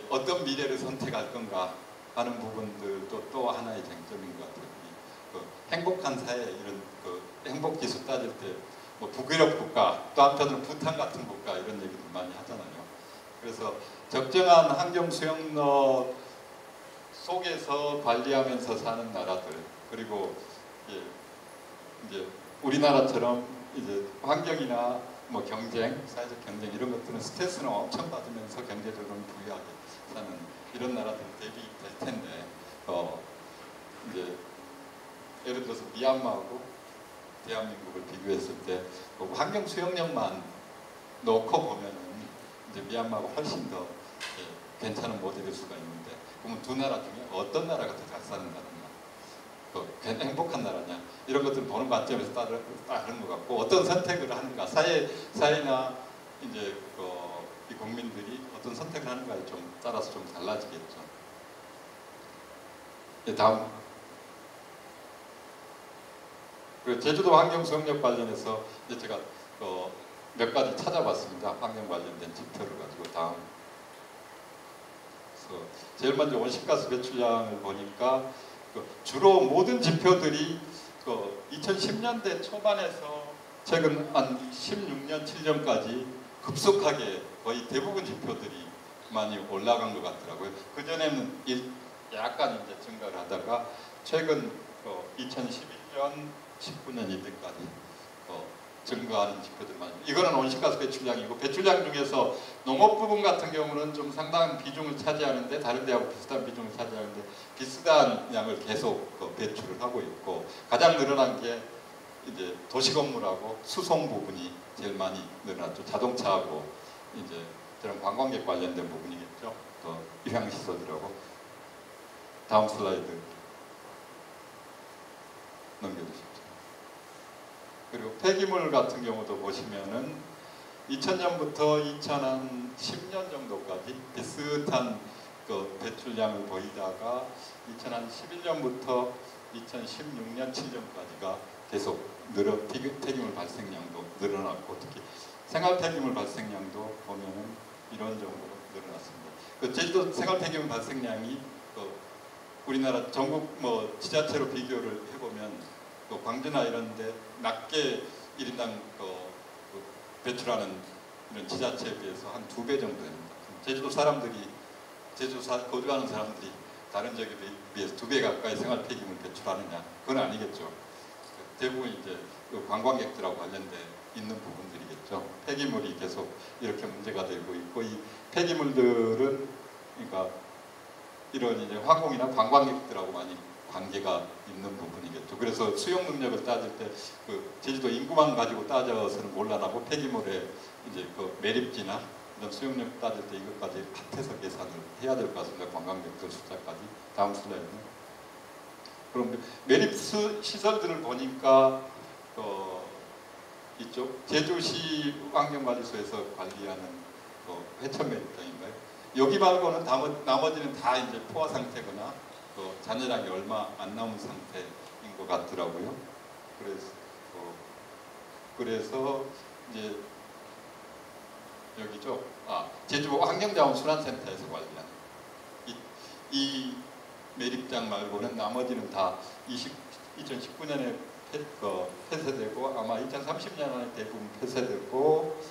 어떤 미래를 선택할 건가 하는 부분들도 또 하나의 쟁점인 것 같아요. 행복한 사회, 이런 행복 지수 따질 때 뭐 북유럽 국가, 또 한편으로 부탄 같은 국가 이런 얘기들 많이 하잖아요. 그래서 적정한 환경 수용력 속에서 관리하면서 사는 나라들, 그리고 이제 우리나라처럼 이제 환경이나 뭐 경쟁, 사회적 경쟁 이런 것들은 스트레스는 엄청 받으면서 경제적으로 부유하게 사는 이런 나라들 대비될 텐데, 이제 예를 들어서 미얀마하고 대한민국을 비교했을 때 환경 수용력만 놓고 보면은 이제 미얀마가 훨씬 더 괜찮은 모델일 수가 있는데, 그러면 두 나라 중에 어떤 나라가 더 잘 사는 나라냐, 행복한 나라냐, 이런 것들 보는 관점에서 다른 것 같고, 어떤 선택을 하는가, 사회나 이제 이 국민들이 어떤 선택을 하는가에 좀 따라서 좀 달라지겠죠. 다음. 그리고 제주도 환경 수용력 관련해서 이제 제가 몇 가지 찾아봤습니다. 환경 관련된 지표를 가지고. 다음. 그래서 제일 먼저 온실가스 배출량을 보니까 주로 모든 지표들이 2010년대 초반에서 최근 한 16년, 7년까지 급속하게 거의 대부분 지표들이 많이 올라간 것 같더라고요. 그전에는 약간 이제 증가를 하다가 최근 2011년, 19년 이때까지 증가하는 지표들 많이. 이거는 온실가스 배출량이고, 배출량 중에서 농업 부분 같은 경우는 좀 상당한 비중을 차지하는데, 다른 데하고 비슷한 비중을 차지하는데 비슷한 양을 계속 배출을 하고 있고, 가장 늘어난 게 이제 도시건물하고 수송 부분이 제일 많이 늘어났죠. 자동차하고 이제 저런 관광객 관련된 부분이겠죠. 휴양시설들하고. 다음 슬라이드 넘겨주십시오. 그리고 폐기물 같은 경우도 보시면은 2000년부터 2010년 정도까지 비슷한 배출량을 보이다가 2011년부터 2016년, 7년까지가 계속 폐기물 발생량도 늘어났고, 특히 생활 폐기물 발생량도 보면은 이런 정도로 늘어났습니다. 제주도 생활 폐기물 발생량이 우리나라 전국 지자체로 비교를 해보면 광주나 이런데 낮게 1인당 배출하는 이런 지자체에 비해서 한 2배 정도 됩니다. 제주도 거주하는 사람들이 다른 지역에 비해서 2배 가까이 생활 폐기물 배출하느냐? 그건 아니겠죠. 대부분 이제 관광객들하고 관련돼 있는 부분들이겠죠. 있죠. 폐기물이 계속 이렇게 문제가 되고 있고, 이 폐기물들은 그러니까 이런 이제 항공이나 관광객들하고 많이 관계가 있는 부분이겠죠. 그래서 수용 능력을 따질 때 그 제주도 인구만 가지고 따져서는 곤란하고 폐기물의 이제 그 매립지나 이런 수용력 따질 때 이것까지 합해서 계산을 해야 될 것 같습니다. 관광객들 숫자까지. 다음 슬라이드. 그럼 매립 시설들을 보니까 이쪽 제주시 환경관리소에서 관리하는 회천 매립장인가요? 여기 말고는 나머지는 다 이제 포화 상태거나 잔여량이 얼마 안 남은 상태인 것 같더라고요. 그래서 이제 여기죠. 제주 환경자원순환센터에서 관리하는 이 매립장 말고는 나머지는 다 2019년에 폐쇄되고 아마 2030년에 대부분 폐쇄되고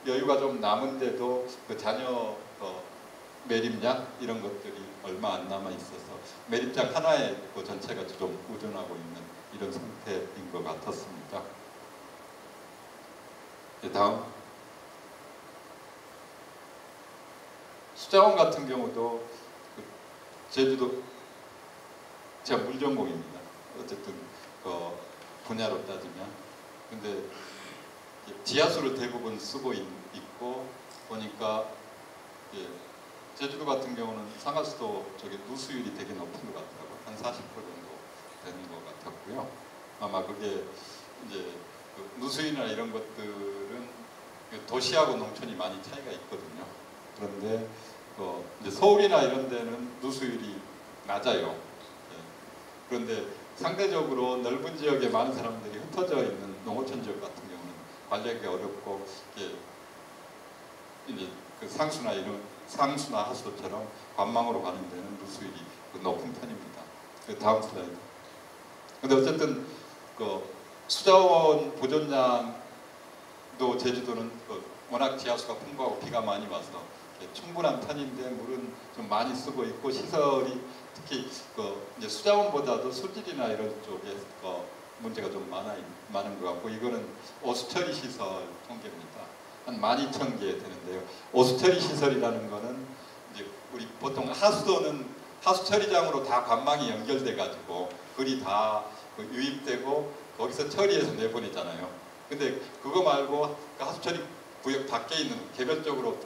여유가 좀 남은데도 그 잔여 매립량 이런 것들이 얼마 안 남아 있어서 매립장 하나에 그 전체가 좀 의존하고 있는 이런 상태인 것 같았습니다. 다음 수자원 같은 경우도 제주도 제가 물전공입니다. 어쨌든 분야로 따지면 근데 지하수를 대부분 쓰고 있고 보니까 제주도 같은 경우는 상하수도 저기 누수율이 되게 높은 것 같더라고요. 한 40% 정도 되는 것 같았고요. 아마 그게 이제 그 누수율이나 이런 것들은 도시하고 농촌이 많이 차이가 있거든요. 그런데 이제 서울이나 이런 데는 누수율이 낮아요. 그런데 상대적으로 넓은 지역에 많은 사람들이 흩어져 있는 농어촌 지역 같은 경우는 관리하기 어렵고 이제 그 상수나 하수도처럼 관망으로 가는 데는 누수율이 높은 편입니다. 다음 슬라이드. 근데 어쨌든 수자원 보존량도 제주도는 워낙 지하수가 풍부하고 비가 많이 와서 충분한 편인데 물은 좀 많이 쓰고 있고 시설이 특히 이제 수자원보다도 수질이나 이런 쪽에 문제가 좀 많은 것 같고 이거는 오수처리 시설 통계입니다. 한 12,000개 되는데요. 오수처리 시설이라는 거는 이제 우리 보통 하수도는 하수처리장으로 다 관망이 연결돼 가지고 글이 다 유입되고 거기서 처리해서 내보내잖아요. 근데 그거 말고 그 하수처리 구역 밖에 있는 개별적으로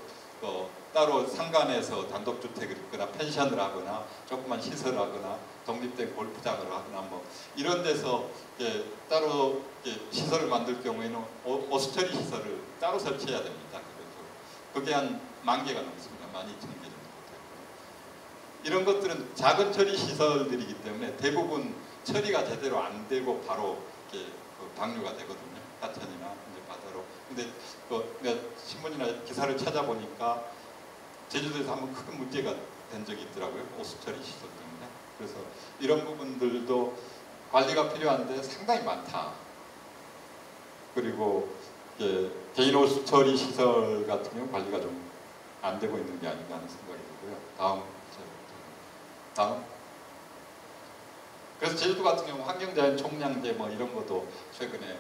따로 상간에서 단독주택을 있거나 펜션을 하거나 조그만 시설을 하거나 독립된 골프장을 하거나 뭐 이런 데서 따로 시설을 만들 경우에는 오수처리 시설을 따로 설치해야 됩니다. 그게 한 10,000개가 넘습니다. 12,000개 정도 되고 이런 것들은 작은 처리 시설들이기 때문에 대부분 처리가 제대로 안 되고 바로 방류가 되거든요. 하천이나 이제 바다로. 근데 내가 신문이나 기사를 찾아보니까 제주도에서 한번 큰 문제가 된 적이 있더라고요. 오수처리 시설 때문에. 그래서 이런 부분들도 관리가 필요한데 상당히 많다. 그리고 개인 오수처리 시설 같은 경우 관리가 좀 안 되고 있는 게 아닌가 하는 생각이 들고요. 다음. 그래서 제주도 같은 경우 환경자연 총량제 뭐 이런 것도 최근에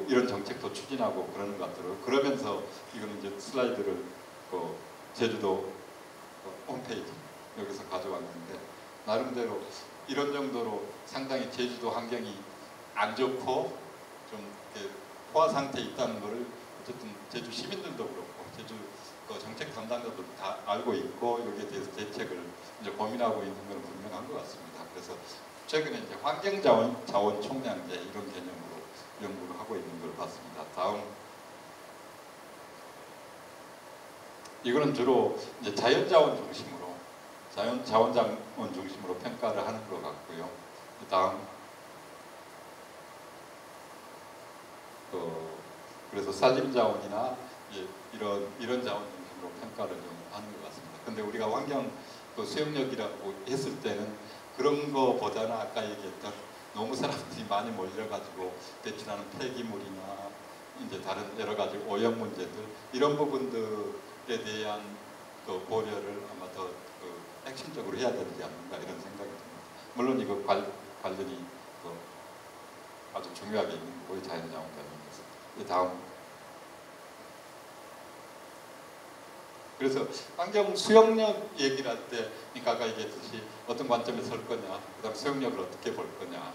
이런 정책도 추진하고 그러는 것 같더라고요. 그러면서 이거는 이제 슬라이드를 제주도 홈페이지 여기서 가져왔는데 나름대로 이런 정도로 상당히 제주도 환경이 안 좋고 좀 포화 상태에 있다는 것을 어쨌든 제주 시민들도 그렇고 제주 정책 담당자도 다 알고 있고 여기에 대해서 대책을 이제 고민하고 있는 건 분명한 것 같습니다. 그래서 최근에 이제 환경자원 총량제 이런 개념으로 연구를 하고 있는 걸 봤습니다. 다음. 이거는 주로 이제 자연자원 중심으로 자원자원 중심으로 평가를 하는 것 같고요. 다음. 그래서 산림자원이나 이런 자원 중심으로 평가를 좀 하는 것 같습니다. 근데 우리가 환경 수용력이라고 했을 때는 그런 거보다는 아까 얘기했던 너무 사람들이 많이 몰려가지고 배출하는 폐기물이나 이제 다른 여러 가지 오염 문제들 이런 부분들에 대한 고려를 아마 더 핵심적으로 해야 되지 않는가 이런 생각이 듭니다. 물론 이거 관련이 아주 중요하게 있는 거고요. 자연자원관리에서. 다음. 그래서 환경 수용력 얘기를 할 때, 그러니까 아까 얘기했듯이 어떤 관점에 설 거냐, 그다음 수용력을 어떻게 볼 거냐,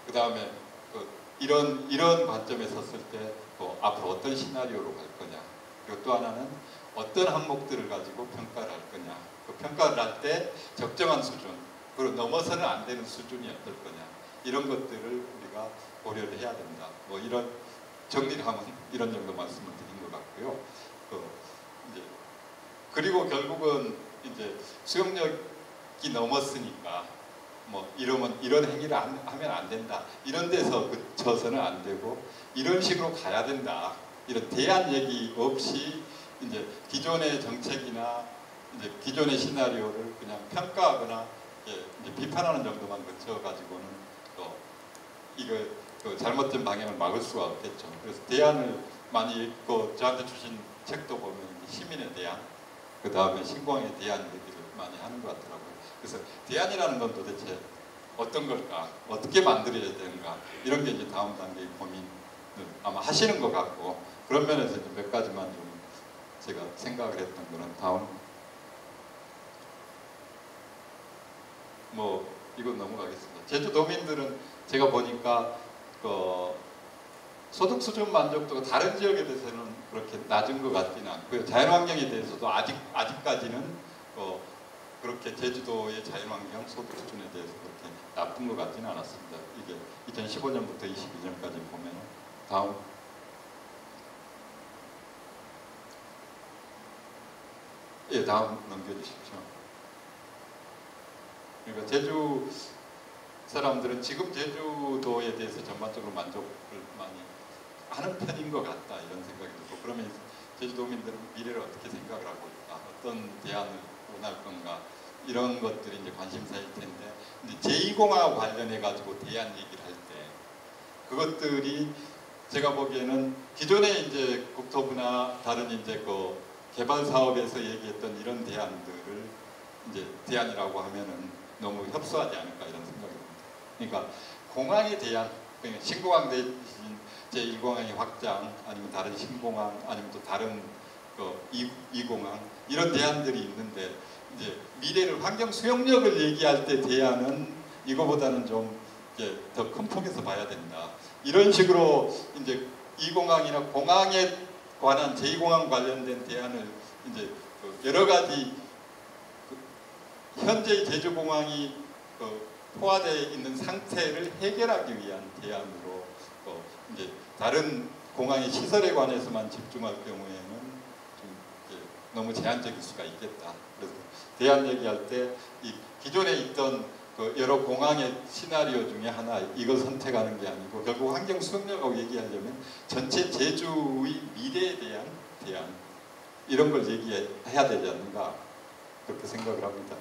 그다음에 이런 관점에 섰을 때 앞으로 어떤 시나리오로 갈 거냐, 그리고 또 하나는 어떤 항목들을 가지고 평가를 할 거냐, 그 평가를 할 때 적정한 수준, 그리고 넘어서는 안 되는 수준이 어떨 거냐, 이런 것들을 우리가 고려를 해야 된다. 뭐 이런 정리를 하면 이런 정도 말씀을 드린 것 같고요. 이제 그리고 결국은 이제 수용력이 넘었으니까 뭐 이런 행위를 하면 안 된다. 이런 데서 그쳐서는 안 되고 이런 식으로 가야 된다. 이런 대안 얘기 없이 이제 기존의 정책이나 이제 기존의 시나리오를 그냥 평가하거나 이제 비판하는 정도만 거쳐가지고는 이거 잘못된 방향을 막을 수가 없겠죠. 그래서 대안을 많이 읽고 저한테 주신 책도 보면 시민에 대한, 그 다음에 신공항에 대한 얘기를 많이 하는 것 같더라고요. 그래서 대안이라는 건 도대체 어떤 걸까? 어떻게 만들어야 되는가? 이런 게 이제 다음 단계의 고민을 아마 하시는 것 같고, 그런 면에서 이제 몇 가지만 좀 제가 생각을 했던 거는 다음. 뭐 이건 넘어가겠습니다. 제주도민들은 제가 보니까 소득 수준 만족도가 다른 지역에 대해서는 그렇게 낮은 것 같지는 않고요. 자연환경에 대해서도 아직까지는 그렇게 제주도의 자연환경 소득 수준에 대해서 그렇게 나쁜 것 같지는 않았습니다. 이게 2015년부터 22년까지 보면 다음. 예, 다음 넘겨주십시오. 그러니까 제주 사람들은 지금 제주도에 대해서 전반적으로 만족을 많이 하는 편인 것 같다, 이런 생각이 들고, 그러면 제주도민들은 미래를 어떻게 생각을 하고 있다, 어떤 대안을 원할 건가, 이런 것들이 이제 관심사일 텐데, 제2공항과 관련해 가지고 대안 얘기를 할 때 그것들이 제가 보기에는 기존에 이제 국토부나 다른 이제 개발 사업에서 얘기했던 이런 대안들을 이제 대안이라고 하면은 너무 협소하지 않을까, 이런 생각이 듭니다. 그러니까 공항에 대한, 그러니까 신공항 대신 제2공항의 확장, 아니면 다른 신공항, 아니면 또 다른 2공항, 이런 대안들이 있는데, 이제 미래를 환경 수용력을 얘기할 때 대안은 이거보다는 좀 더 큰 폭에서 봐야 된다. 이런 식으로 이제 2공항이나 공항에 관한 제2공항 관련된 대안을 이제 여러 가지 현재 제주공항이 포화되어 있는 상태를 해결하기 위한 대안으로 이제 다른 공항의 시설에 관해서만 집중할 경우에는 좀 너무 제한적일 수가 있겠다. 그래서 대안 얘기할 때 이 기존에 있던 여러 공항의 시나리오 중에 하나 이걸 선택하는 게 아니고 결국 환경 수용력하고 얘기하려면 전체 제주의 미래에 대한 대안, 이런 걸 얘기해야 되지 않는가, 그렇게 생각을 합니다.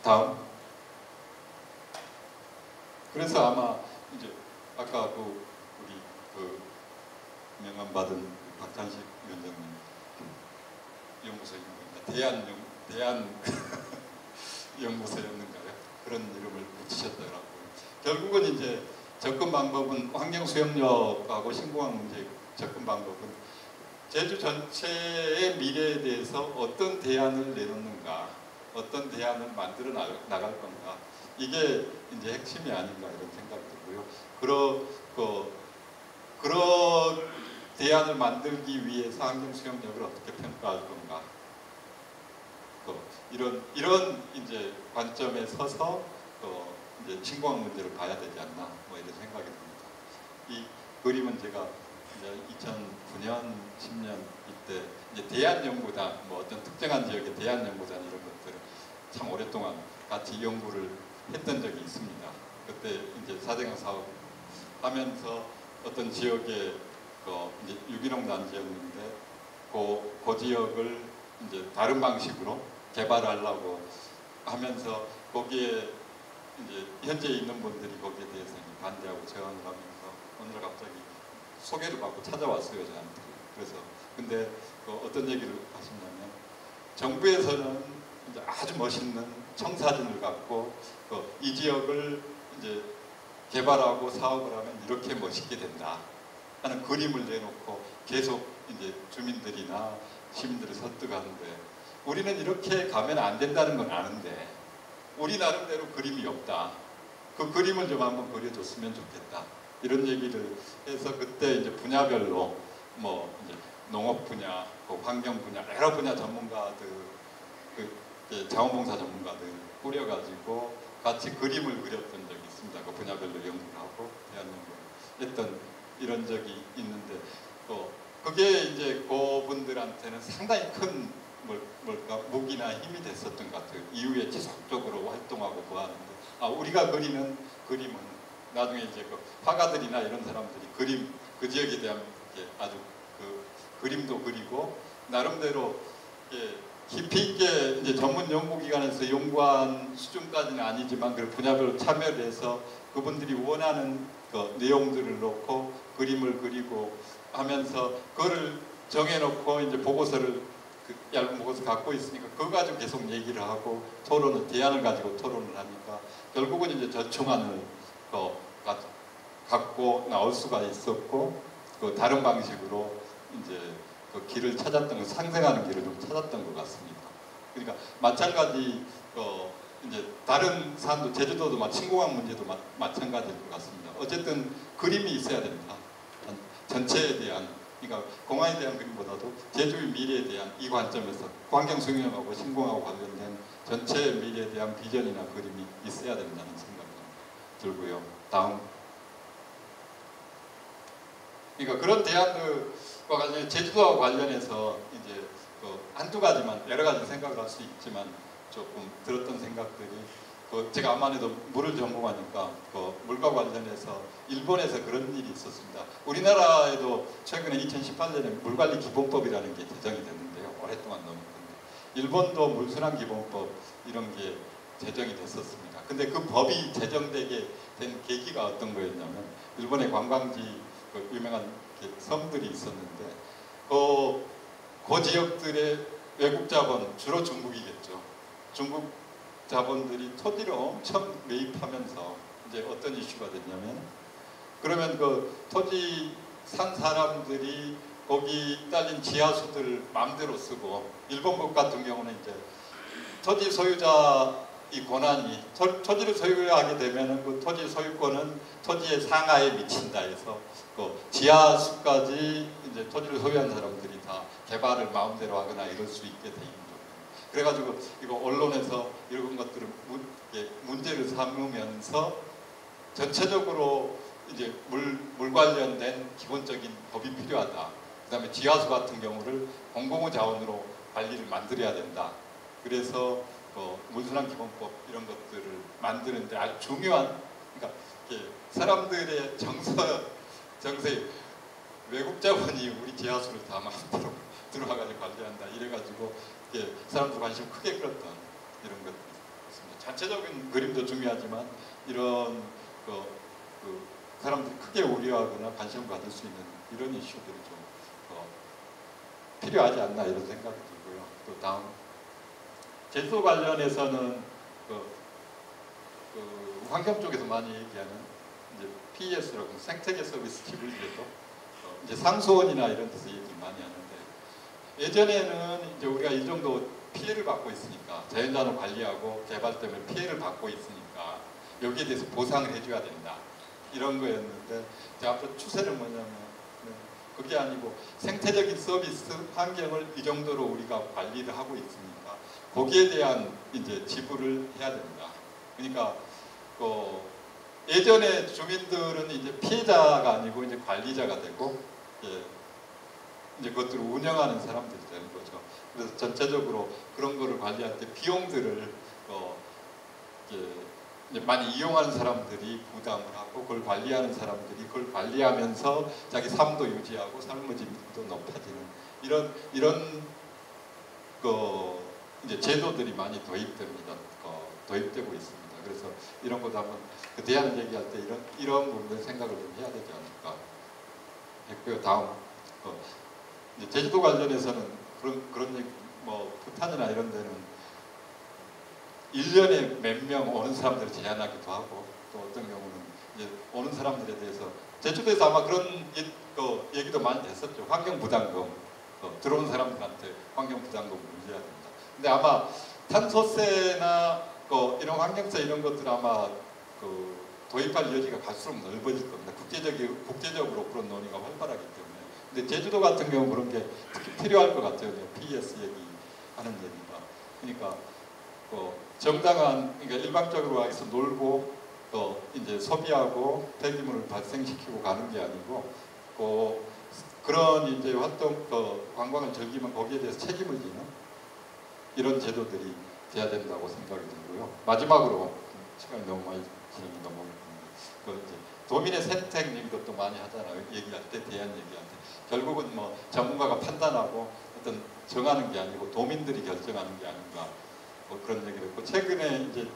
다음. 그래서 아마 이제 아까 우리 명함 받은 박찬식 위원장님 연구소입니다. 대안 연구소였는가요? 그런 이름을 붙이셨더라고요. 결국은 이제 접근 방법은 환경 수용력하고 신공항 문제 접근 방법은 제주 전체의 미래에 대해서 어떤 대안을 내놓는가, 어떤 대안을 만들어 나갈 건가, 이게 이제 핵심이 아닌가, 이런 생각이 들고요. 그런 대안을 만들기 위해서 환경 수용력을 어떻게 평가할 건가, 이런 이제 관점에 서서 이제 신공항 문제를 봐야 되지 않나, 뭐 이런 생각이 듭니다. 이 그림은 제가 이제 2009년, 10년 이때 이제 대안연구단, 뭐 어떤 특정한 지역의 대안연구단 이런 것들을 참 오랫동안 같이 연구를 했던 적이 있습니다. 그때 이제 4대강 사업 하면서 어떤 지역에 이제 유기농 단지였는데 그 지역을 이제 다른 방식으로 개발하려고 하면서 거기에 이제 현재 있는 분들이 거기에 대해서 반대하고 저항을 하면서 오늘 갑자기 소개를 받고 찾아왔어요, 저한테. 그래서 근데 어떤 얘기를 하시냐면 정부에서는 이제 아주 멋있는 청사진을 갖고 이 지역을 이제 개발하고 사업을 하면 이렇게 멋있게 된다 하는 그림을 내놓고 계속 이제 주민들이나 시민들을 설득하는데, 우리는 이렇게 가면 안 된다는 건 아는데 우리 나름대로 그림이 없다. 그 그림을 좀 한번 그려줬으면 좋겠다. 이런 얘기를 해서 그때 이제 분야별로 뭐 이제 농업 분야, 환경 분야, 여러 분야 전문가들, 자원봉사 전문가들 꾸려가지고 같이 그림을 그렸던 적이 있습니다. 그 분야별로 연구를 하고 대한연구 했던 이런 적이 있는데, 또 그게 이제 그분들한테는 상당히 큰 무기나 힘이 됐었던 것 같아요. 이후에 지속적으로 활동하고 하는데, 우리가 그리는 그림은 나중에 이제 그 화가들이나 이런 사람들이 그림, 그 지역에 대한 아주 그 그림도 그리고 나름대로 깊이 있게 이제 전문 연구기관에서 연구한 수준까지는 아니지만 그 분야별로 참여를 해서 그분들이 원하는 그 내용들을 놓고 그림을 그리고 하면서 그거를 정해놓고 이제 보고서를 얇은 보고서 갖고 있으니까 그거 가지고 계속 얘기를 하고 토론을, 대안을 가지고 토론을 하니까 결국은 이제 저충안을 갖고 나올 수가 있었고, 그 다른 방식으로 이제 그 길을 찾았던 거, 상생하는 길을 좀 찾았던 것 같습니다. 그러니까 마찬가지 이제 다른 산도, 제주도도 침공항 문제도 마찬가지일 것 같습니다. 어쨌든 그림이 있어야 됩니다. 전체에 대한, 그러니까 공항에 대한 그림보다도 제주의 미래에 대한 이 관점에서 환경승용하고 침공하고 관련된 전체의 미래에 대한 비전이나 그림이 있어야 된다는 생각이 들고요. 다음. 그러니까 그런 대안들과 관련, 제주도와 관련해서 이제 한두 가지만, 여러 가지 생각을 할 수 있지만 조금 들었던 생각들이, 제가 암만해도 물을 전공하니까 물과 관련해서 일본에서 그런 일이 있었습니다. 우리나라에도 최근에 2018년에 물관리 기본법이라는 게 제정이 됐는데요. 오랫동안 넘었는데 일본도 물순환 기본법 이런 게 제정이 됐었습니다. 근데 그 법이 제정되게 된 계기가 어떤 거였냐면, 일본의 관광지 유명한 섬들이 있었는데 그 지역들의 외국 자본, 주로 중국이겠죠. 중국 자본들이 토지를 엄청 매입하면서 이제 어떤 이슈가 됐냐면, 그러면 그 토지 산 사람들이 거기 딸린 지하수들을 마음대로 쓰고, 일본법 같은 경우는 이제 토지 소유자 이 권한이, 토지를 소유하게 되면 그 토지 소유권은 토지의 상하에 미친다 해서 그 지하수까지 이제 토지를 소유한 사람들이 다 개발을 마음대로 하거나 이럴 수 있게 돼 있는 거예요. 그래가지고 이거 언론에서 이런 것들을 문제를 삼으면서 전체적으로 이제 물 관련된 기본적인 법이 필요하다. 그 다음에 지하수 같은 경우를 공공의 자원으로 관리를 만들어야 된다. 그래서 물순환 기본법 이런 것들을 만드는데 아주 중요한, 그러니까 사람들의 정서에 외국 자본이 우리 지하수를 다 마음대로 들어와가지고 관리한다 이래가지고 사람들 관심 크게 끌었던 이런 것들이 있습니다. 전체적인 그림도 중요하지만 이런 사람들이 크게 우려하거나 관심을 가질 수 있는 이런 이슈들이 좀 필요하지 않나 이런 생각이 들고요. 또 다음. 제주도 관련해서는 환경 쪽에서 많이 얘기하는 이제 PES라고 생태계 서비스 기술제도, 이제 상수원이나 이런 데서 얘기 많이 하는데, 예전에는 이제 우리가 이 정도 피해를 받고 있으니까, 자연자원 관리하고 개발 때문에 피해를 받고 있으니까 여기에 대해서 보상을 해줘야 된다 이런 거였는데, 이제 앞으로 추세는 뭐냐면 그게 아니고 생태적인 서비스 환경을 이 정도로 우리가 관리를 하고 있으니까 거기에 대한 이제 지불을 해야 된다. 그러니까 예전에 주민들은 이제 피해자가 아니고 이제 관리자가 되고, 이제 그것들을 운영하는 사람들이 되는 거죠. 그래서 전체적으로 그런 거를 관리할 때 비용들을 이제 많이 이용하는 사람들이 부담을 하고, 그걸 관리하는 사람들이 그걸 관리하면서 자기 삶도 유지하고 삶의 질도 높아지는 이런 이제 제도들이 많이 도입되고 있습니다. 그래서 이런 것도 한번 대안 얘기할 때 이런 부분을 생각을 좀 해야 되지 않을까 했고요. 다음. 이제 제주도 관련해서는 그런 얘기, 부탄이나 이런 데는 1년에 몇 명 오는 사람들을 제한하기도 하고, 또 어떤 경우는 이제 오는 사람들에 대해서 제주도에서 아마 그런 얘기도 많이 됐었죠. 환경부담금, 들어온 사람들한테 환경부담금 물려야 된다. 근데 아마 탄소세나 이런 환경세 이런 것들 아마 도입할 여지가 갈수록 넓어질 겁니다. 국제적으로 그런 논의가 활발하기 때문에. 근데 제주도 같은 경우 그런 게 특히 필요할 것 같아요. PES 얘기하는 얘기가. 그러니까 정당한, 그러니까 일방적으로 해서 놀고 또 이제 소비하고 폐기물을 발생시키고 가는 게 아니고 그런 이제 활동, 관광을 즐기면 거기에 대해서 책임을 지는 이런 제도들이 돼야 된다고 생각이 들고요. 마지막으로 시간이 너무 많이 지나면 넘어가는데 도민의 선택 얘기도 또 많이 하잖아요. 얘기할 때, 대안 얘기할 때. 결국은 뭐 전문가가 판단하고 어떤 정하는 게 아니고 도민들이 결정하는 게 아닌가. 그런 얘기를 했고, 최근에 이제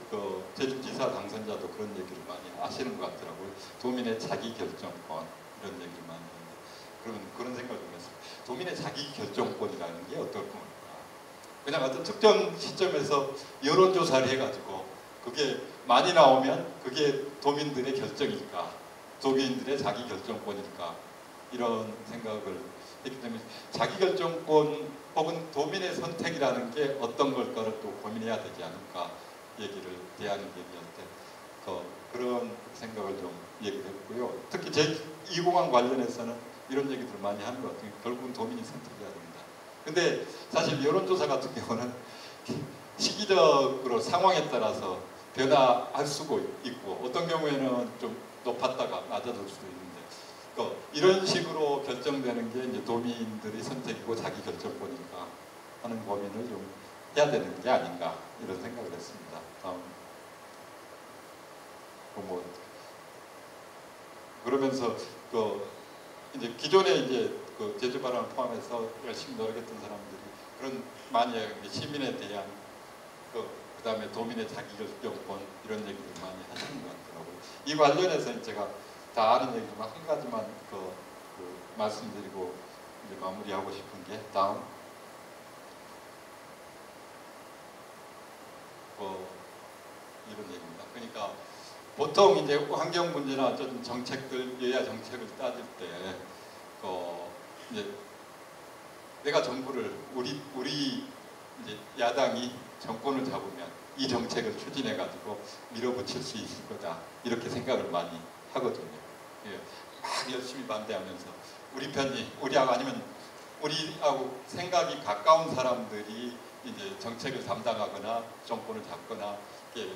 제주지사 당선자도 그런 얘기를 많이 하시는 것 같더라고요. 도민의 자기결정권 이런 얘기를 많이 하는데 그런 생각을 좀 했어요. 도민의 자기결정권이라는 게 어떨 겁니까? 그냥 어떤 특정 시점에서 여론조사를 해가지고 그게 많이 나오면 그게 도민들의 결정일까, 도민들의 자기결정권일까, 이런 생각을 했기 때문에 자기결정권 혹은 도민의 선택이라는 게 어떤 걸까를 또 고민해야 되지 않을까 얘기를 대안을 얘기할 때 그런 생각을 좀 얘기를 했고요. 특히 제2공항 관련해서는 이런 얘기들을 많이 하는 것 같아요. 결국은 도민이 선택해야 된다. 근데 사실 여론조사 같은 경우는 시기적으로 상황에 따라서 변화할 수도 있고 어떤 경우에는 좀 높았다가 낮아질 수도 있는데 이런 식으로 결정되는 게 이제 도민들의 선택이고 자기 결정권이니까 하는 고민을 좀 해야 되는 게 아닌가 이런 생각을 했습니다. 다음 그러면서 이제 기존에 이제 제주바람을 포함해서 열심히 노력했던 사람들이 그런 만약 시민에 대한 그다음에 도민의 자기결정권 이런 얘기를 많이 하시는 것 같더라고요. 이 관련해서 제가 다 아는 얘기지만 한 가지만 말씀드리고 이제 마무리하고 싶은 게 다음 이런 얘기입니다. 그러니까 보통 이제 환경 문제나 어떤 정책들, 여야 정책을 따질 때 이제 내가 정부를 우리 이제 야당이 정권을 잡으면 이 정책을 추진해 가지고 밀어붙일 수 있을 거다 이렇게 생각을 많이 하거든요. 예, 막 열심히 반대하면서 우리 편이 우리하고 아니면 우리하고 생각이 가까운 사람들이 이제 정책을 담당하거나 정권을 잡거나 이제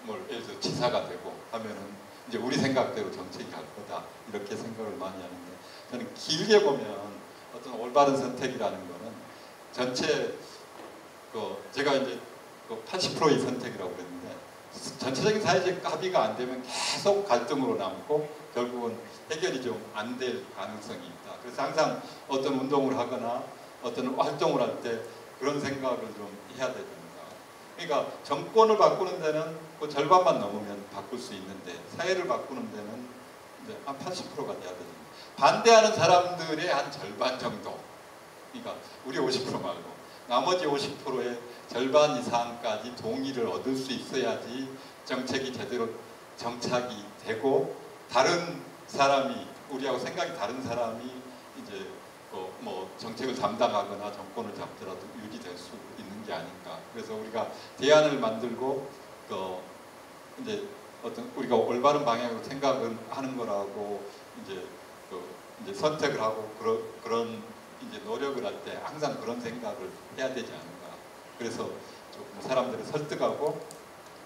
예를 들어 지사가 되고 하면은 이제 우리 생각대로 정책이 갈 거다 이렇게 생각을 많이 하는데 저는 길게 보면 어떤 올바른 선택이라는 거는 전체 제가 이제 80%의 선택이라고 그랬는데 전체적인 사회적 합의가 안 되면 계속 갈등으로 남고 결국은 해결이 좀 안 될 가능성이 있다. 그래서 항상 어떤 운동을 하거나 어떤 활동을 할 때 그런 생각을 좀 해야 됩니다. 그러니까 정권을 바꾸는 데는 그 절반만 넘으면 바꿀 수 있는데 사회를 바꾸는 데는 이제 한 80%가 돼야 됩니다. 반대하는 사람들의 한 절반 정도. 그러니까 우리 50% 말고 나머지 50%의 절반 이상까지 동의를 얻을 수 있어야지 정책이 제대로 정착이 되고 다른 사람이 우리하고 생각이 다른 사람이 이제 정책을 담당하거나 정권을 잡더라도 유지될 수 있는 게 아닌가. 그래서 우리가 대안을 만들고 이제 어떤 우리가 올바른 방향으로 생각을 하는 거라고 이제 선택을 하고 그런 이제 노력을 할 때 항상 그런 생각을 해야 되지 않을까. 그래서 조금 사람들을 설득하고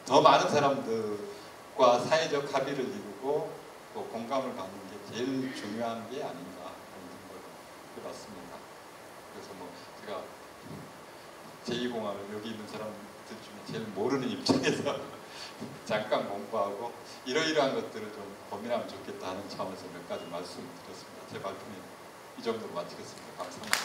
더 많은 사람들과 사회적 합의를 이루고 또 공감을 갖는 게 제일 중요한 게 아닌가 그런 생각을 해봤습니다. 그래서 제가 제2공항을 여기 있는 사람들 중에 제일 모르는 입장에서 잠깐 공부하고 이러이러한 것들을 좀 고민하면 좋겠다 하는 차원에서 몇 가지 말씀을 드렸습니다. 제 발표는 이 정도로 마치겠습니다. 감사합니다.